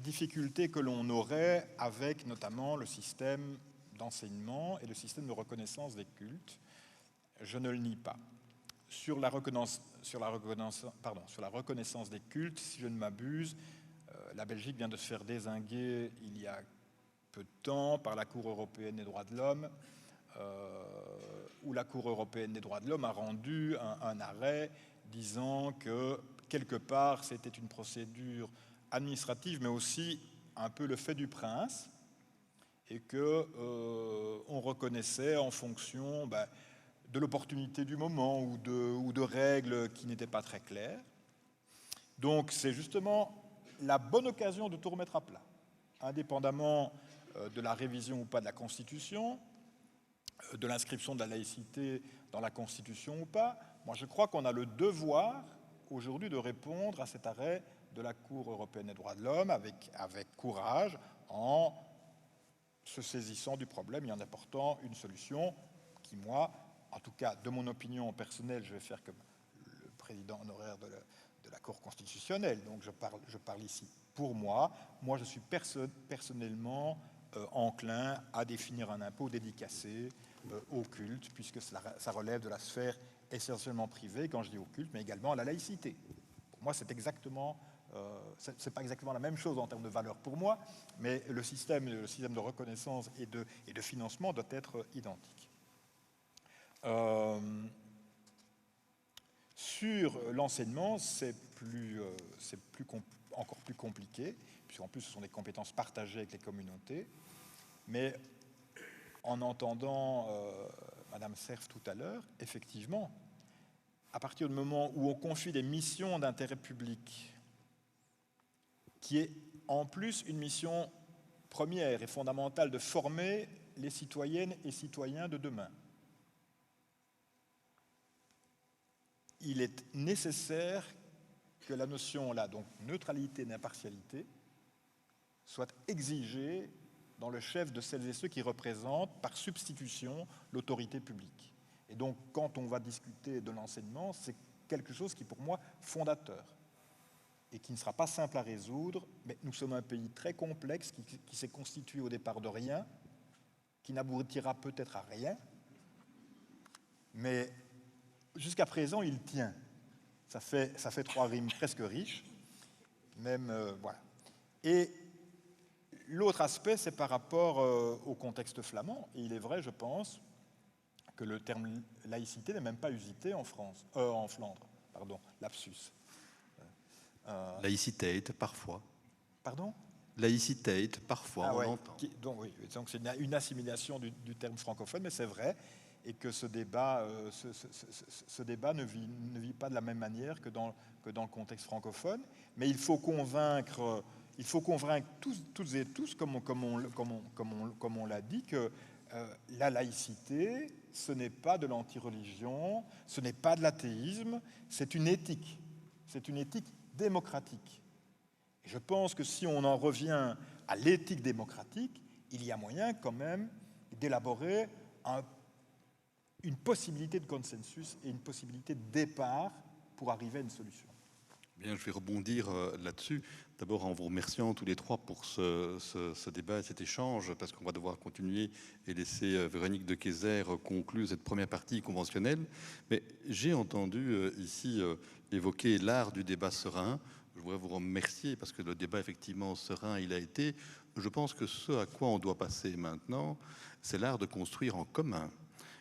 difficultés que l'on aurait avec notamment le système d'enseignement et le système de reconnaissance des cultes. Je ne le nie pas. sur la reconnaissance des cultes, si je ne m'abuse, la Belgique vient de se faire dézinguer il y a peu de temps par la Cour européenne des droits de l'homme, où la Cour européenne des droits de l'homme a rendu un arrêt disant que, quelque part, c'était une procédure administrative, mais aussi un peu le fait du prince, et qu'on reconnaissait en fonction de l'opportunité du moment ou de règles qui n'étaient pas très claires. Donc c'est justement la bonne occasion de tout remettre à plat, indépendamment de la révision ou pas de la Constitution, de l'inscription de la laïcité dans la Constitution ou pas. Moi, je crois qu'on a le devoir aujourd'hui de répondre à cet arrêt de la Cour européenne des droits de l'homme avec courage, en se saisissant du problème et en apportant une solution qui, moi, en tout cas, de mon opinion personnelle, je vais faire comme le président honoraire de la Cour constitutionnelle, donc je parle ici pour moi. Moi, je suis personnellement enclin à définir un impôt dédicacé au culte, puisque ça relève de la sphère essentiellement privée, quand je dis au culte, mais également à la laïcité. Pour moi, c'est pas exactement la même chose en termes de valeur pour moi, mais le système de reconnaissance et de financement doit être identique. Sur l'enseignement, c'est encore plus compliqué, puisqu'en plus ce sont des compétences partagées avec les communautés. Mais en entendant Madame Serf tout à l'heure, effectivement, à partir du moment où on confie des missions d'intérêt public, qui est en plus une mission première et fondamentale de former les citoyennes et citoyens de demain, il est nécessaire que la notion là, donc neutralité et impartialité, soit exigée dans le chef de celles et ceux qui représentent par substitution l'autorité publique. Et donc, quand on va discuter de l'enseignement, c'est quelque chose qui, pour moi, fondateur et qui ne sera pas simple à résoudre, mais nous sommes un pays très complexe qui s'est constitué au départ de rien, qui n'aboutira peut-être à rien, mais jusqu'à présent, il tient. Ça fait 3 rimes presque riches, même, voilà. Et l'autre aspect, c'est par rapport au contexte flamand. Et il est vrai, je pense, que le terme laïcité n'est même pas usité en Flandre. Pardon, lapsus. Laïcitate, parfois. Pardon ? Laïcitate, parfois, on l'entend. Donc c'est une assimilation du terme francophone, mais c'est vrai, et que ce débat ne vit pas de la même manière que dans le contexte francophone. Mais il faut convaincre toutes et tous, comme on l'a dit, que la laïcité, ce n'est pas de l'antireligion, ce n'est pas de l'athéisme, c'est une éthique démocratique. Et je pense que si on en revient à l'éthique démocratique, il y a moyen quand même d'élaborer une possibilité de consensus et une possibilité de départ pour arriver à une solution. Bien, je vais rebondir là-dessus. D'abord en vous remerciant tous les trois pour ce débat et cet échange, parce qu'on va devoir continuer et laisser Véronique de Keyser conclure cette première partie conventionnelle. Mais j'ai entendu ici évoquer l'art du débat serein. Je voudrais vous remercier parce que le débat effectivement serein, il a été. Je pense que ce à quoi on doit passer maintenant, c'est l'art de construire en commun.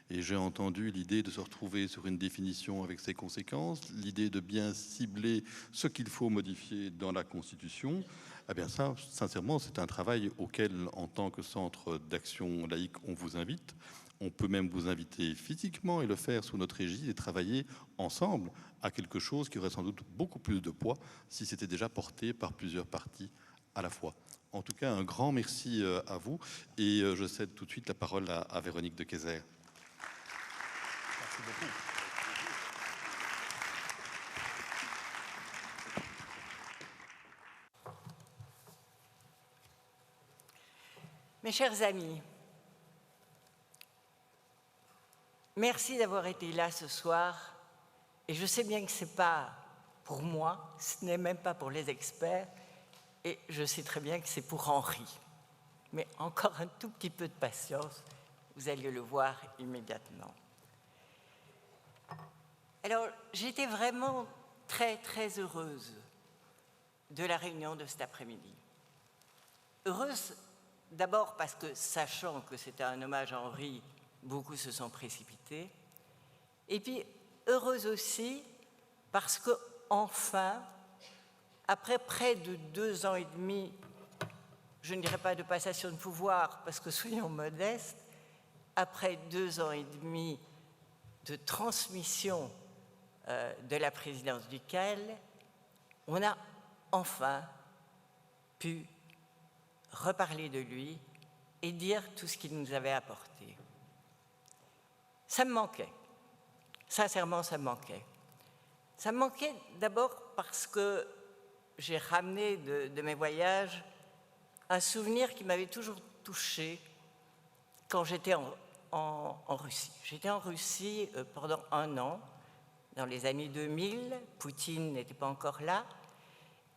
Et j'ai entendu l'idée de se retrouver sur une définition avec ses conséquences, l'idée de bien cibler ce qu'il faut modifier dans la Constitution. Eh bien ça, sincèrement, c'est un travail auquel, en tant que centre d'action laïque, on vous invite. On peut même vous inviter physiquement et le faire sous notre égide et travailler ensemble à quelque chose qui aurait sans doute beaucoup plus de poids si c'était déjà porté par plusieurs parties à la fois. En tout cas, un grand merci à vous et je cède tout de suite la parole à Véronique de Keyser. Merci beaucoup. Mes chers amis, merci d'avoir été là ce soir. Et je sais bien que ce n'est pas pour moi, ce n'est même pas pour les experts, et je sais très bien que c'est pour Henri. Mais encore un tout petit peu de patience, vous allez le voir immédiatement. Alors, j'étais vraiment très, très heureuse de la réunion de cet après-midi. Heureuse d'abord parce que, sachant que c'était un hommage à Henri, beaucoup se sont précipités. Et puis, heureuse aussi parce que, enfin, après près de 2 ans et demi, je ne dirais pas de passation de pouvoir, parce que soyons modestes, après 2 ans et demi de transmission de la présidence du CAL, on a enfin pu reparler de lui et dire tout ce qu'il nous avait apporté. Ça me manquait. Sincèrement, ça me manquait. Ça me manquait d'abord parce que j'ai ramené de mes voyages un souvenir qui m'avait toujours touchée quand j'étais en Russie. J'étais en Russie pendant 1 an, dans les années 2000. Poutine n'était pas encore là.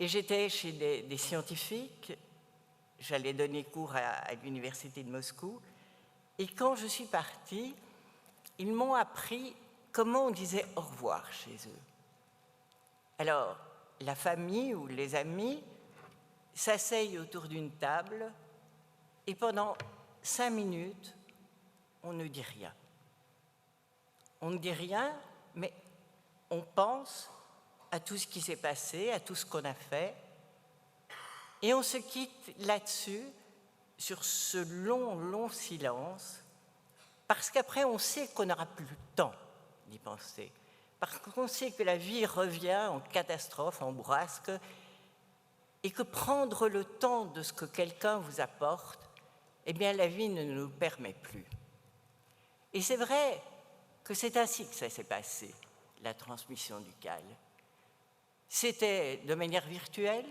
Et j'étais chez des scientifiques. J'allais donner cours à l'université de Moscou. Et quand je suis partie, ils m'ont appris comment on disait au revoir chez eux. Alors, la famille ou les amis s'asseyent autour d'une table et pendant 5 minutes, on ne dit rien. On ne dit rien, mais on pense à tout ce qui s'est passé, à tout ce qu'on a fait, et on se quitte là-dessus, sur ce long, long silence, parce qu'après, on sait qu'on n'aura plus le temps d'y penser, parce qu'on sait que la vie revient en catastrophe, en bourrasque, et que prendre le temps de ce que quelqu'un vous apporte, eh bien, la vie ne nous permet plus. Et c'est vrai que c'est ainsi que ça s'est passé, la transmission du CAL. C'était de manière virtuelle,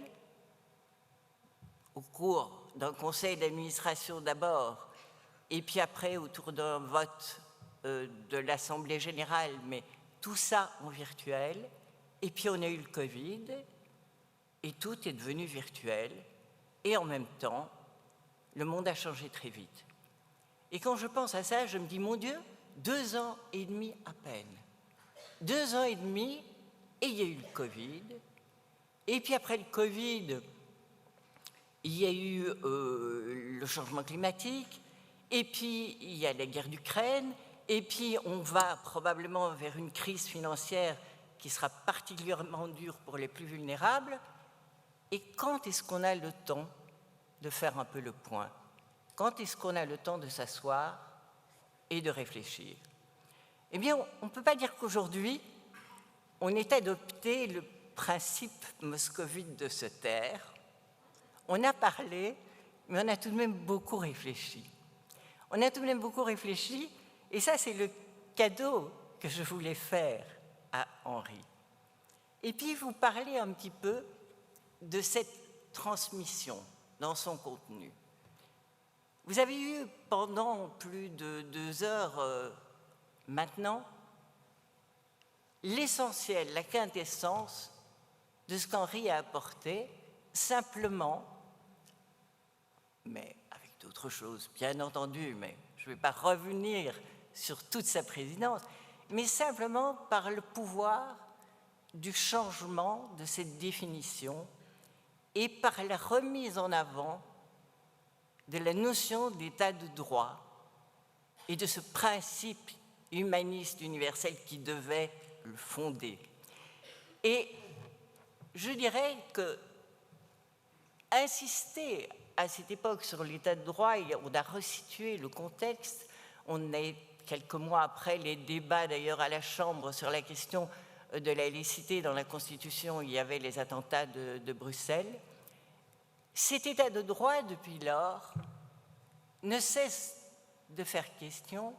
au cours d'un conseil d'administration d'abord, et puis après autour d'un vote de l'Assemblée générale, mais tout ça en virtuel. Et puis on a eu le Covid, et tout est devenu virtuel. Et en même temps, le monde a changé très vite. Et quand je pense à ça, je me dis, mon Dieu, 2 ans et demi à peine. 2 ans et demi, et il y a eu le Covid. Et puis après le Covid, il y a eu le changement climatique, et puis il y a la guerre d'Ukraine, et puis on va probablement vers une crise financière qui sera particulièrement dure pour les plus vulnérables. Et quand est-ce qu'on a le temps de faire un peu le point? Quand est-ce qu'on a le temps de s'asseoir et de réfléchir? Eh bien, on ne peut pas dire qu'aujourd'hui, on ait adopté le principe moscovite de se taire. On a parlé, mais on a tout de même beaucoup réfléchi. On a tout de même beaucoup réfléchi, et ça, c'est le cadeau que je voulais faire à Henri. Et puis, vous parlez un petit peu de cette transmission dans son contenu. Vous avez eu pendant plus de 2 heures maintenant l'essentiel, la quintessence de ce qu'Henri a apporté, simplement, mais avec d'autres choses, bien entendu, mais je ne vais pas revenir sur toute sa présidence, mais simplement par le pouvoir du changement de cette définition et par la remise en avant de la notion d'état de droit et de ce principe humaniste universel qui devait le fonder. Et je dirais que insister à cette époque sur l'état de droit, et on a resitué le contexte, on est quelques mois après les débats d'ailleurs à la Chambre sur la question de la laïcité dans la Constitution, il y avait les attentats de Bruxelles. Cet état de droit, depuis lors, ne cesse de faire question,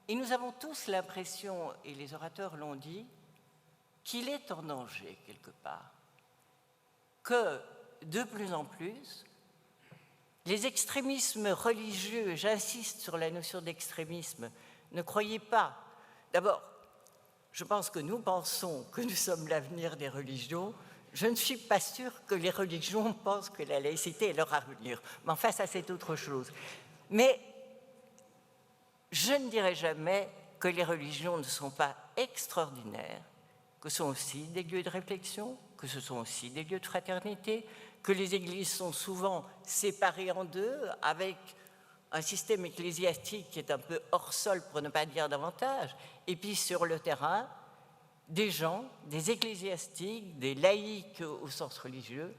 et nous avons tous l'impression, et les orateurs l'ont dit, qu'il est en danger quelque part, que de plus en plus, les extrémismes religieux, j'insiste sur la notion d'extrémisme, ne croyez pas. D'abord, je pense que nous pensons que nous sommes l'avenir des religions. Je ne suis pas sûre que les religions pensent que la laïcité est leur avenir. Mais enfin, ça, c'est autre chose. Mais je ne dirai jamais que les religions ne sont pas extraordinaires que ce sont aussi des lieux de réflexion, que ce sont aussi des lieux de fraternité, que les églises sont souvent séparées en deux, avec un système ecclésiastique qui est un peu hors sol, pour ne pas dire davantage, et puis sur le terrain, des gens, des ecclésiastiques, des laïcs au sens religieux,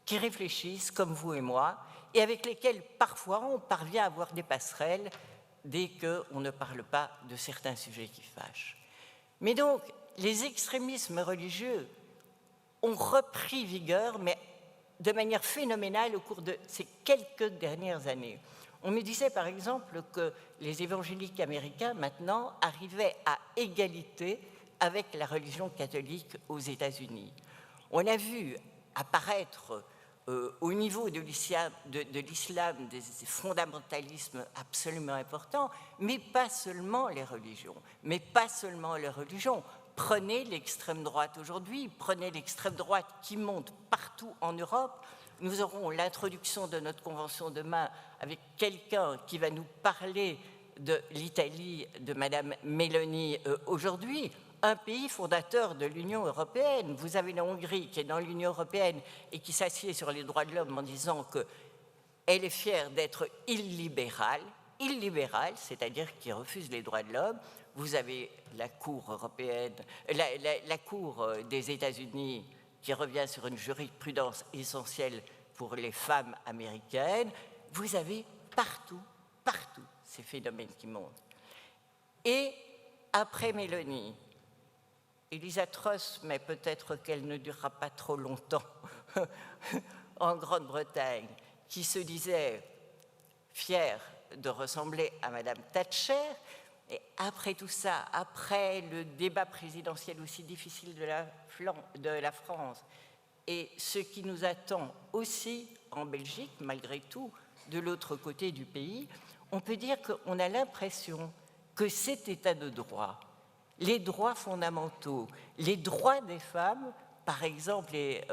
qui réfléchissent comme vous et moi, et avec lesquels parfois on parvient à avoir des passerelles dès qu'on ne parle pas de certains sujets qui fâchent. Mais donc, les extrémismes religieux ont repris vigueur, mais de manière phénoménale au cours de ces quelques dernières années. On me disait par exemple que les évangéliques américains maintenant arrivaient à égalité avec la religion catholique aux États-Unis. On a vu apparaître au niveau de l'islam des fondamentalismes absolument importants, mais pas seulement les religions. Prenez l'extrême droite aujourd'hui, prenez l'extrême droite qui monte partout en Europe. Nous aurons l'introduction de notre convention demain avec quelqu'un qui va nous parler de l'Italie, de Madame Meloni aujourd'hui, un pays fondateur de l'Union européenne. Vous avez la Hongrie qui est dans l'Union européenne et qui s'assied sur les droits de l'homme en disant qu'elle est fière d'être illibérale, c'est-à-dire qui refuse les droits de l'homme. Vous avez la Cour européenne, la Cour des États-Unis qui revient sur une jurisprudence essentielle pour les femmes américaines. Vous avez partout ces phénomènes qui montent. Et après Meloni, Elisa Truss, mais peut-être qu'elle ne durera pas trop longtemps en Grande-Bretagne, qui se disait fière de ressembler à Madame Thatcher. Et après tout ça, après le débat présidentiel aussi difficile de la France, et ce qui nous attend aussi en Belgique, malgré tout, de l'autre côté du pays, on peut dire qu'on a l'impression que cet état de droit, les droits fondamentaux, les droits des femmes, par exemple, et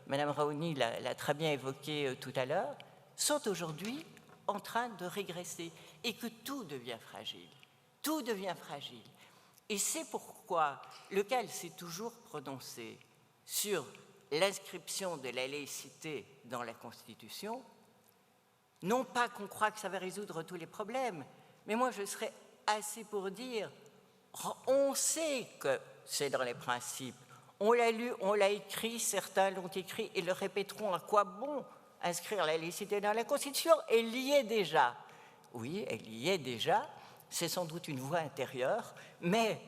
Madame Raoni l'a très bien évoqué tout à l'heure, sont aujourd'hui en train de régresser et que tout devient fragile. Tout devient fragile. Et c'est pourquoi le CAL s'est toujours prononcé sur l'inscription de la laïcité dans la Constitution. Non pas qu'on croit que ça va résoudre tous les problèmes, mais moi je serais assez pour dire, on sait que c'est dans les principes. On l'a lu, on l'a écrit, certains l'ont écrit et le répéteront. À quoi bon inscrire la laïcité dans la Constitution? Elle y est déjà. Oui, elle y est déjà. C'est sans doute une voie intérieure, mais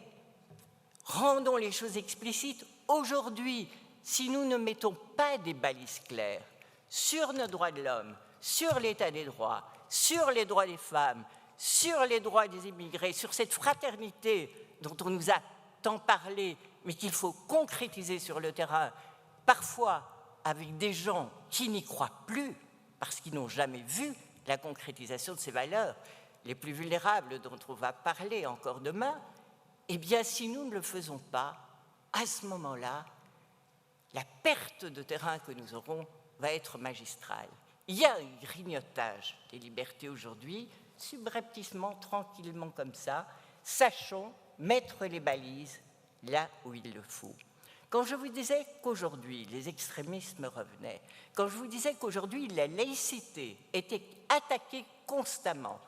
rendons les choses explicites. Aujourd'hui, si nous ne mettons pas des balises claires sur nos droits de l'homme, sur l'état des droits, sur les droits des femmes, sur les droits des immigrés, sur cette fraternité dont on nous a tant parlé, mais qu'il faut concrétiser sur le terrain, parfois avec des gens qui n'y croient plus, parce qu'ils n'ont jamais vu la concrétisation de ces valeurs, les plus vulnérables dont on va parler encore demain, eh bien, si nous ne le faisons pas, à ce moment-là, la perte de terrain que nous aurons va être magistrale. Il y a un grignotage des libertés aujourd'hui, subrepticement, tranquillement comme ça, sachons mettre les balises là où il le faut. Quand je vous disais qu'aujourd'hui, les extrémismes revenaient, quand je vous disais qu'aujourd'hui, la laïcité était attaquée constamment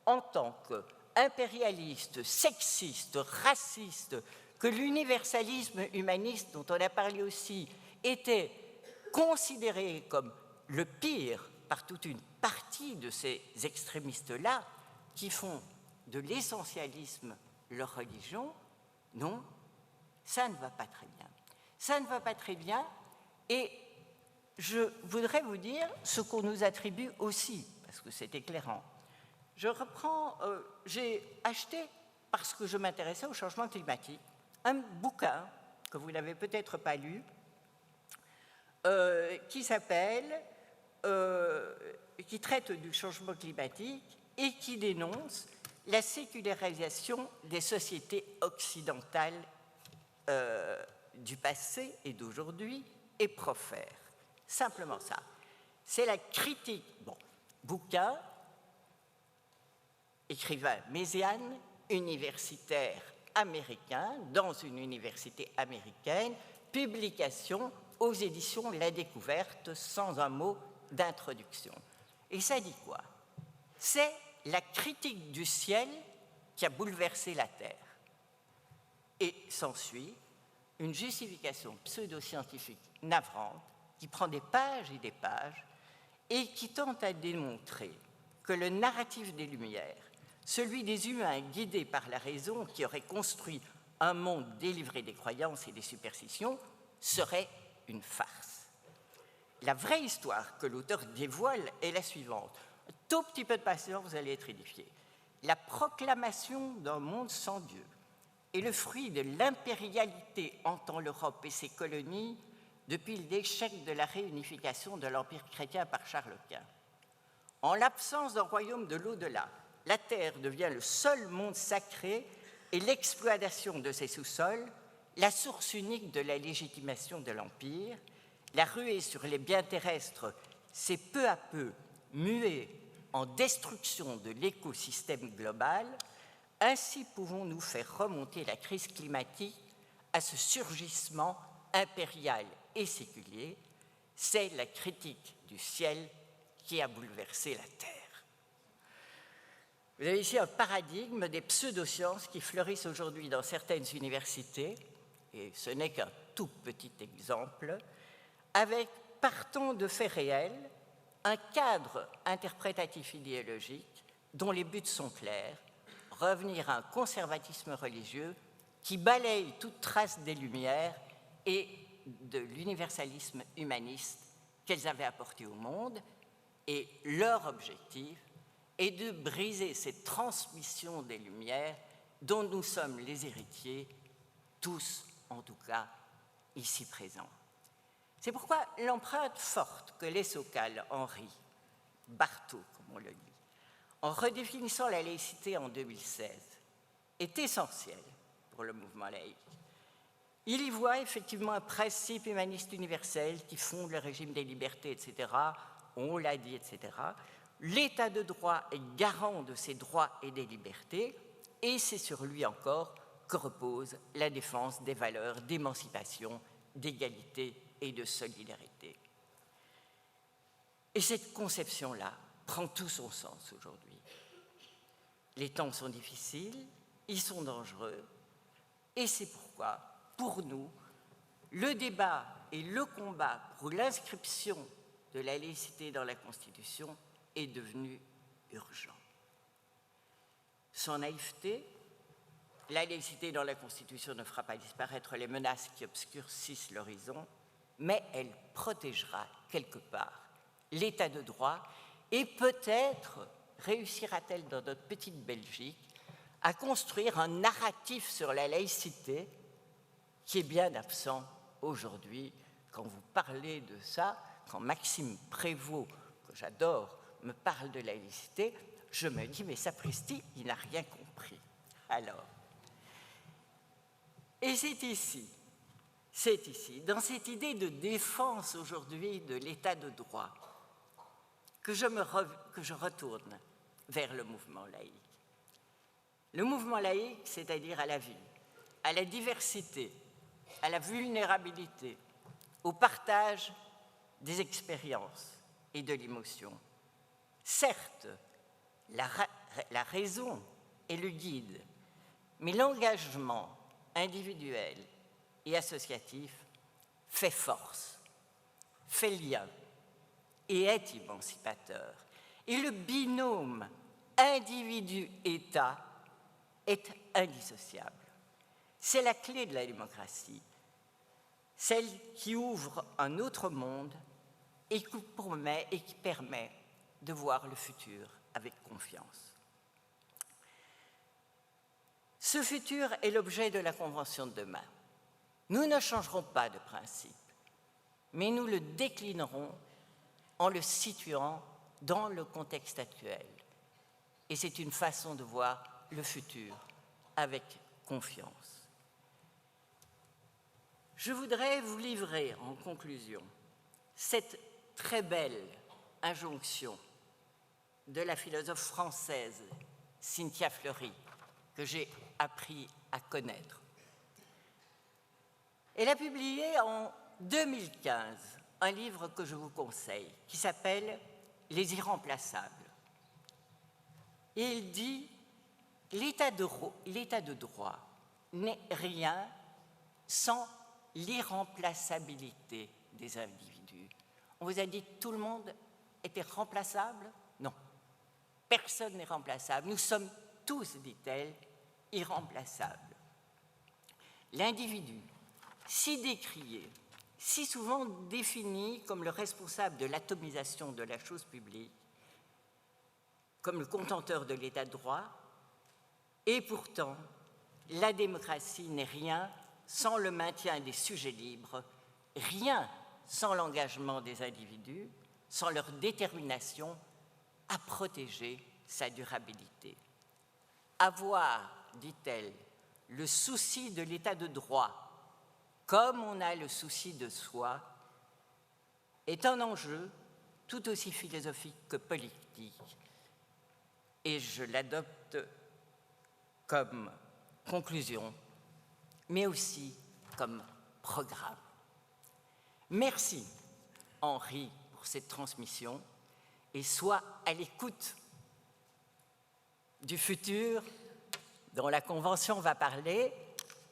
en tant qu'impérialiste, sexiste, raciste, que l'universalisme humaniste, dont on a parlé aussi, était considéré comme le pire par toute une partie de ces extrémistes-là qui font de l'essentialisme leur religion, non, ça ne va pas très bien. Ça ne va pas très bien et je voudrais vous dire ce qu'on nous attribue aussi, parce que c'est éclairant. Je reprends, j'ai acheté, parce que je m'intéressais au changement climatique, un bouquin que vous n'avez peut-être pas lu, qui s'appelle, qui traite du changement climatique et qui dénonce la sécularisation des sociétés occidentales du passé et d'aujourd'hui et profère. Simplement ça. C'est la critique. Bon, bouquin, écrivain mésiane, universitaire américain, dans une université américaine, publication aux éditions La Découverte, sans un mot d'introduction. Et ça dit quoi? C'est la critique du ciel qui a bouleversé la Terre. Et s'ensuit une justification pseudo-scientifique navrante qui prend des pages et des pages et qui tente à démontrer que le narratif des Lumières, celui des humains guidés par la raison qui auraient construit un monde délivré des croyances et des superstitions, serait une farce. La vraie histoire que l'auteur dévoile est la suivante. Un tout petit peu de patience, vous allez être édifiés. La proclamation d'un monde sans Dieu est le fruit de l'impérialité hantant l'Europe et ses colonies depuis l'échec de la réunification de l'Empire chrétien par Charles Quint. En l'absence d'un royaume de l'au-delà, la Terre devient le seul monde sacré et l'exploitation de ses sous-sols, la source unique de la légitimation de l'Empire. La ruée sur les biens terrestres s'est peu à peu muée en destruction de l'écosystème global. Ainsi pouvons-nous faire remonter la crise climatique à ce surgissement impérial et séculier. C'est la critique du ciel qui a bouleversé la Terre. Vous avez ici un paradigme des pseudosciences qui fleurissent aujourd'hui dans certaines universités, et ce n'est qu'un tout petit exemple, avec, partant de faits réels, un cadre interprétatif idéologique dont les buts sont clairs, revenir à un conservatisme religieux qui balaye toute trace des Lumières et de l'universalisme humaniste qu'elles avaient apporté au monde, et leur objectif est de briser cette transmission des Lumières dont nous sommes les héritiers, tous en tout cas ici présents. C'est pourquoi l'empreinte forte que laisse au cal Henri Barthaud, comme on le dit, en redéfinissant la laïcité en 2016, est essentielle pour le mouvement laïque. Il y voit effectivement un principe humaniste universel qui fonde le régime des libertés, etc., on l'a dit, etc. L'état de droit est garant de ces droits et des libertés, et c'est sur lui encore que repose la défense des valeurs d'émancipation, d'égalité et de solidarité. Et cette conception-là prend tout son sens aujourd'hui. Les temps sont difficiles, ils sont dangereux, et c'est pourquoi, pour nous, le débat et le combat pour l'inscription de la laïcité dans la Constitution est devenu urgent. Sans naïveté, la laïcité dans la Constitution ne fera pas disparaître les menaces qui obscurcissent l'horizon, mais elle protégera quelque part l'état de droit et peut-être réussira-t-elle dans notre petite Belgique à construire un narratif sur la laïcité qui est bien absent aujourd'hui. Quand vous parlez de ça, quand Maxime Prévost, que j'adore, me parle de la laïcité, je me dis, mais sapristi, il n'a rien compris. Alors, et c'est ici, dans cette idée de défense aujourd'hui de l'état de droit, que je retourne vers le mouvement laïque. Le mouvement laïque, c'est-à-dire à la vie, à la diversité, à la vulnérabilité, au partage des expériences et de l'émotion. Certes, la raison est le guide, mais l'engagement individuel et associatif fait force, fait lien et est émancipateur. Et le binôme individu-État est indissociable. C'est la clé de la démocratie, celle qui ouvre un autre monde et qui permet de voir le futur avec confiance. Ce futur est l'objet de la Convention de demain. Nous ne changerons pas de principe, mais nous le déclinerons en le situant dans le contexte actuel. Et c'est une façon de voir le futur avec confiance. Je voudrais vous livrer en conclusion cette très belle injonction de la philosophe française Cynthia Fleury, que j'ai appris à connaître. Elle a publié en 2015 un livre que je vous conseille, qui s'appelle « Les irremplaçables ». Et il dit « L'état de droit n'est rien sans l'irremplaçabilité des individus. » On vous a dit que tout le monde était remplaçable? Non. Personne n'est remplaçable. Nous sommes tous, dit-elle, irremplaçables. L'individu, si décrié, si souvent défini comme le responsable de l'atomisation de la chose publique, comme le contenteur de l'état de droit, et pourtant, la démocratie n'est rien sans le maintien des sujets libres, rien sans l'engagement des individus, sans leur détermination à protéger sa durabilité. Avoir, dit-elle, le souci de l'état de droit, comme on a le souci de soi, est un enjeu tout aussi philosophique que politique. Et je l'adopte comme conclusion, mais aussi comme programme. Merci, Henri, pour cette transmission, et sois à l'écoute du futur dont la Convention va parler.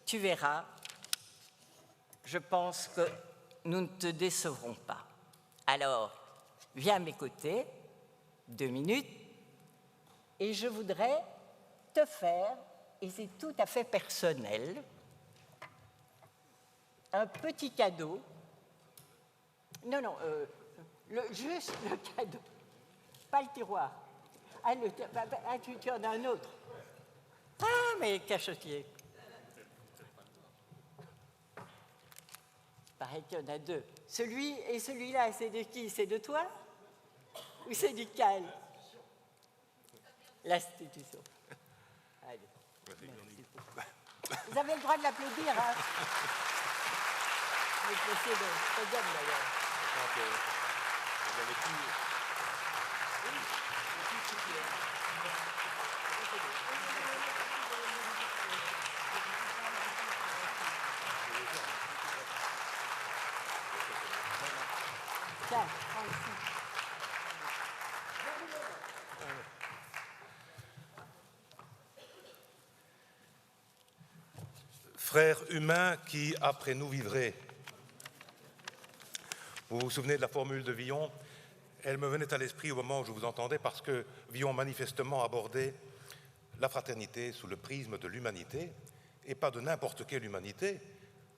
Tu verras, je pense que nous ne te décevrons pas. Alors, viens à mes côtés, 2 minutes, et je voudrais te faire, et c'est tout à fait personnel, un petit cadeau. Non, juste le cadeau, pas le tiroir. Ah, tu en as un autre. Ah, mais cachotier. Pareil qu'il y en a 2. Celui et celui-là, c'est de qui? C'est de toi? Ou c'est du CAL? L'institution. Allez. Merci. Vous avez le droit de l'applaudir, hein? Vous êtes de podium, d'ailleurs. Vous avez tout. Frères humains qui, après nous, vivrez. Vous vous souvenez de la formule de Villon? Elle me venait à l'esprit au moment où je vous entendais parce que Villon manifestement abordait la fraternité sous le prisme de l'humanité, et pas de n'importe quelle humanité,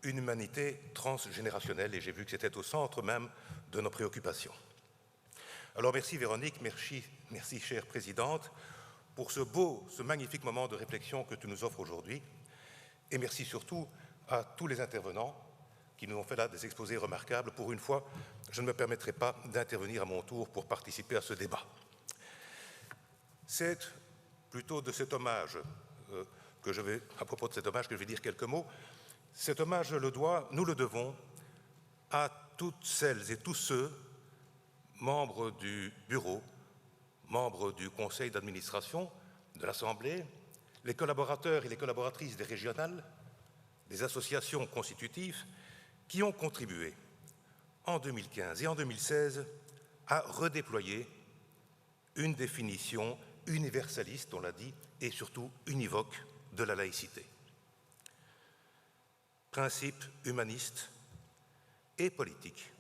une humanité transgénérationnelle, et j'ai vu que c'était au centre même de nos préoccupations. Alors merci Véronique, merci chère présidente, pour ce magnifique moment de réflexion que tu nous offres aujourd'hui, et merci surtout à tous les intervenants qui nous ont fait là des exposés remarquables. Pour une fois, je ne me permettrai pas d'intervenir à mon tour pour participer à ce débat. C'est plutôt de cet hommage à propos de cet hommage que je vais dire quelques mots. Cet hommage, nous le devons à toutes celles et tous ceux, membres du bureau, membres du conseil d'administration, de l'Assemblée, les collaborateurs et les collaboratrices des régionales, des associations constitutives, qui ont contribué en 2015 et en 2016 à redéployer une définition universaliste, on l'a dit, et surtout univoque de la laïcité. Principe humaniste et politique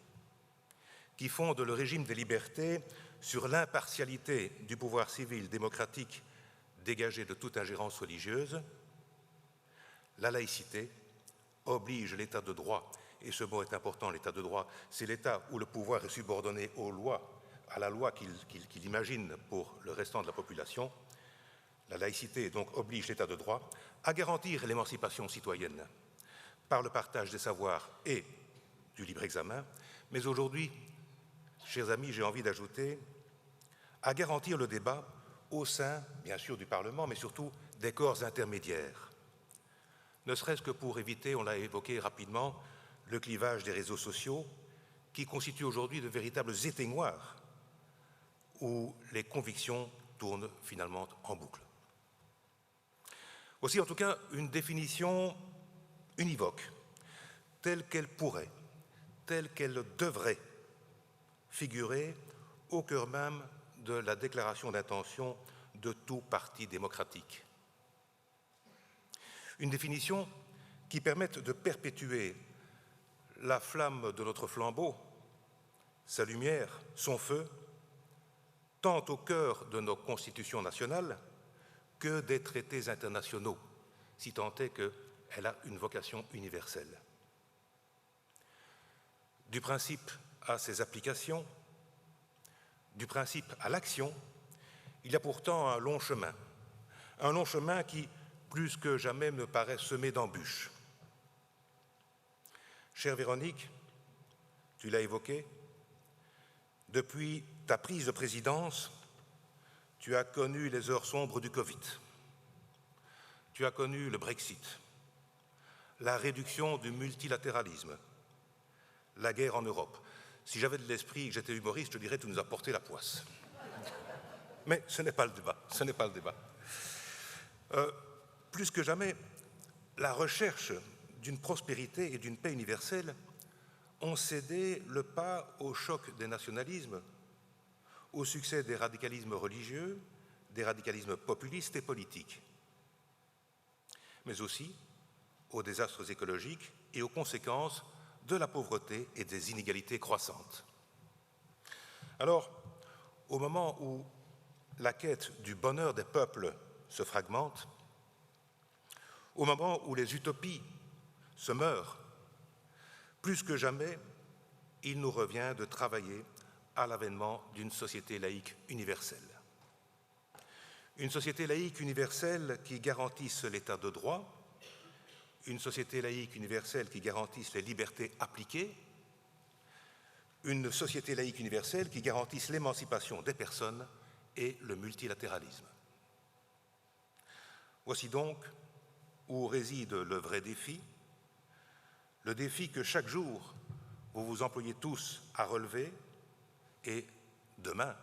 qui fonde le régime des libertés sur l'impartialité du pouvoir civil démocratique dégagé de toute ingérence religieuse. La laïcité oblige l'État de droit, et ce mot est important, l'État de droit, c'est l'État où le pouvoir est subordonné aux lois, à la loi qu'il imagine pour le restant de la population. La laïcité donc oblige l'État de droit à garantir l'émancipation citoyenne par le partage des savoirs et du libre examen, mais aujourd'hui, chers amis, j'ai envie d'ajouter, à garantir le débat au sein, bien sûr, du Parlement, mais surtout des corps intermédiaires, ne serait-ce que pour éviter, on l'a évoqué rapidement, le clivage des réseaux sociaux qui constituent aujourd'hui de véritables éteignoirs où les convictions tournent finalement en boucle. Aussi, en tout cas, une définition univoque, telle qu'elle pourrait, telle qu'elle devrait figurer au cœur même de la déclaration d'intention de tout parti démocratique. Une définition qui permette de perpétuer la flamme de notre flambeau, sa lumière, son feu, tant au cœur de nos constitutions nationales que des traités internationaux, si tant est qu'elle a une vocation universelle. Du principe à ses applications, du principe à l'action, il y a pourtant un long chemin qui, plus que jamais, me paraît semé d'embûches. Chère Véronique, tu l'as évoqué, depuis ta prise de présidence, tu as connu les heures sombres du Covid. Tu as connu le Brexit, la réduction du multilatéralisme, la guerre en Europe. Si j'avais de l'esprit et que j'étais humoriste, je dirais « tu nous as porté la poisse ». Mais ce n'est pas le débat, ce n'est pas le débat. Plus que jamais, la recherche d'une prospérité et d'une paix universelle ont cédé le pas au choc des nationalismes, au succès des radicalismes religieux, des radicalismes populistes et politiques, mais aussi aux désastres écologiques et aux conséquences de la pauvreté et des inégalités croissantes. Alors, au moment où la quête du bonheur des peuples se fragmente, au moment où les utopies se meurent, plus que jamais, il nous revient de travailler à l'avènement d'une société laïque universelle. Une société laïque universelle qui garantisse l'état de droit, une société laïque universelle qui garantisse les libertés appliquées, une société laïque universelle qui garantisse l'émancipation des personnes et le multilatéralisme. Voici donc où réside le vrai défi, le défi que chaque jour vous vous employez tous à relever, et demain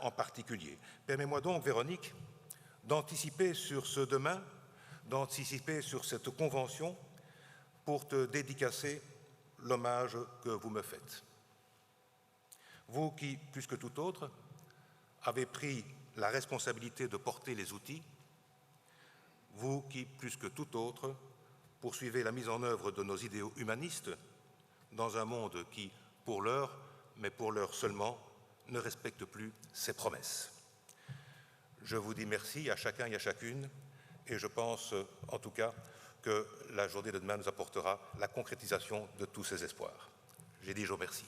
en particulier. Permets-moi donc, Véronique, d'anticiper sur ce demain, d'anticiper sur cette convention pour te dédicacer l'hommage que vous me faites. Vous qui, plus que tout autre, avez pris la responsabilité de porter les outils, vous qui, plus que tout autre, poursuivez la mise en œuvre de nos idéaux humanistes dans un monde qui, pour l'heure, mais pour l'heure seulement, ne respecte plus ses promesses. Je vous dis merci à chacun et à chacune, et je pense en tout cas que la journée de demain nous apportera la concrétisation de tous ces espoirs. J'ai dit je vous remercie.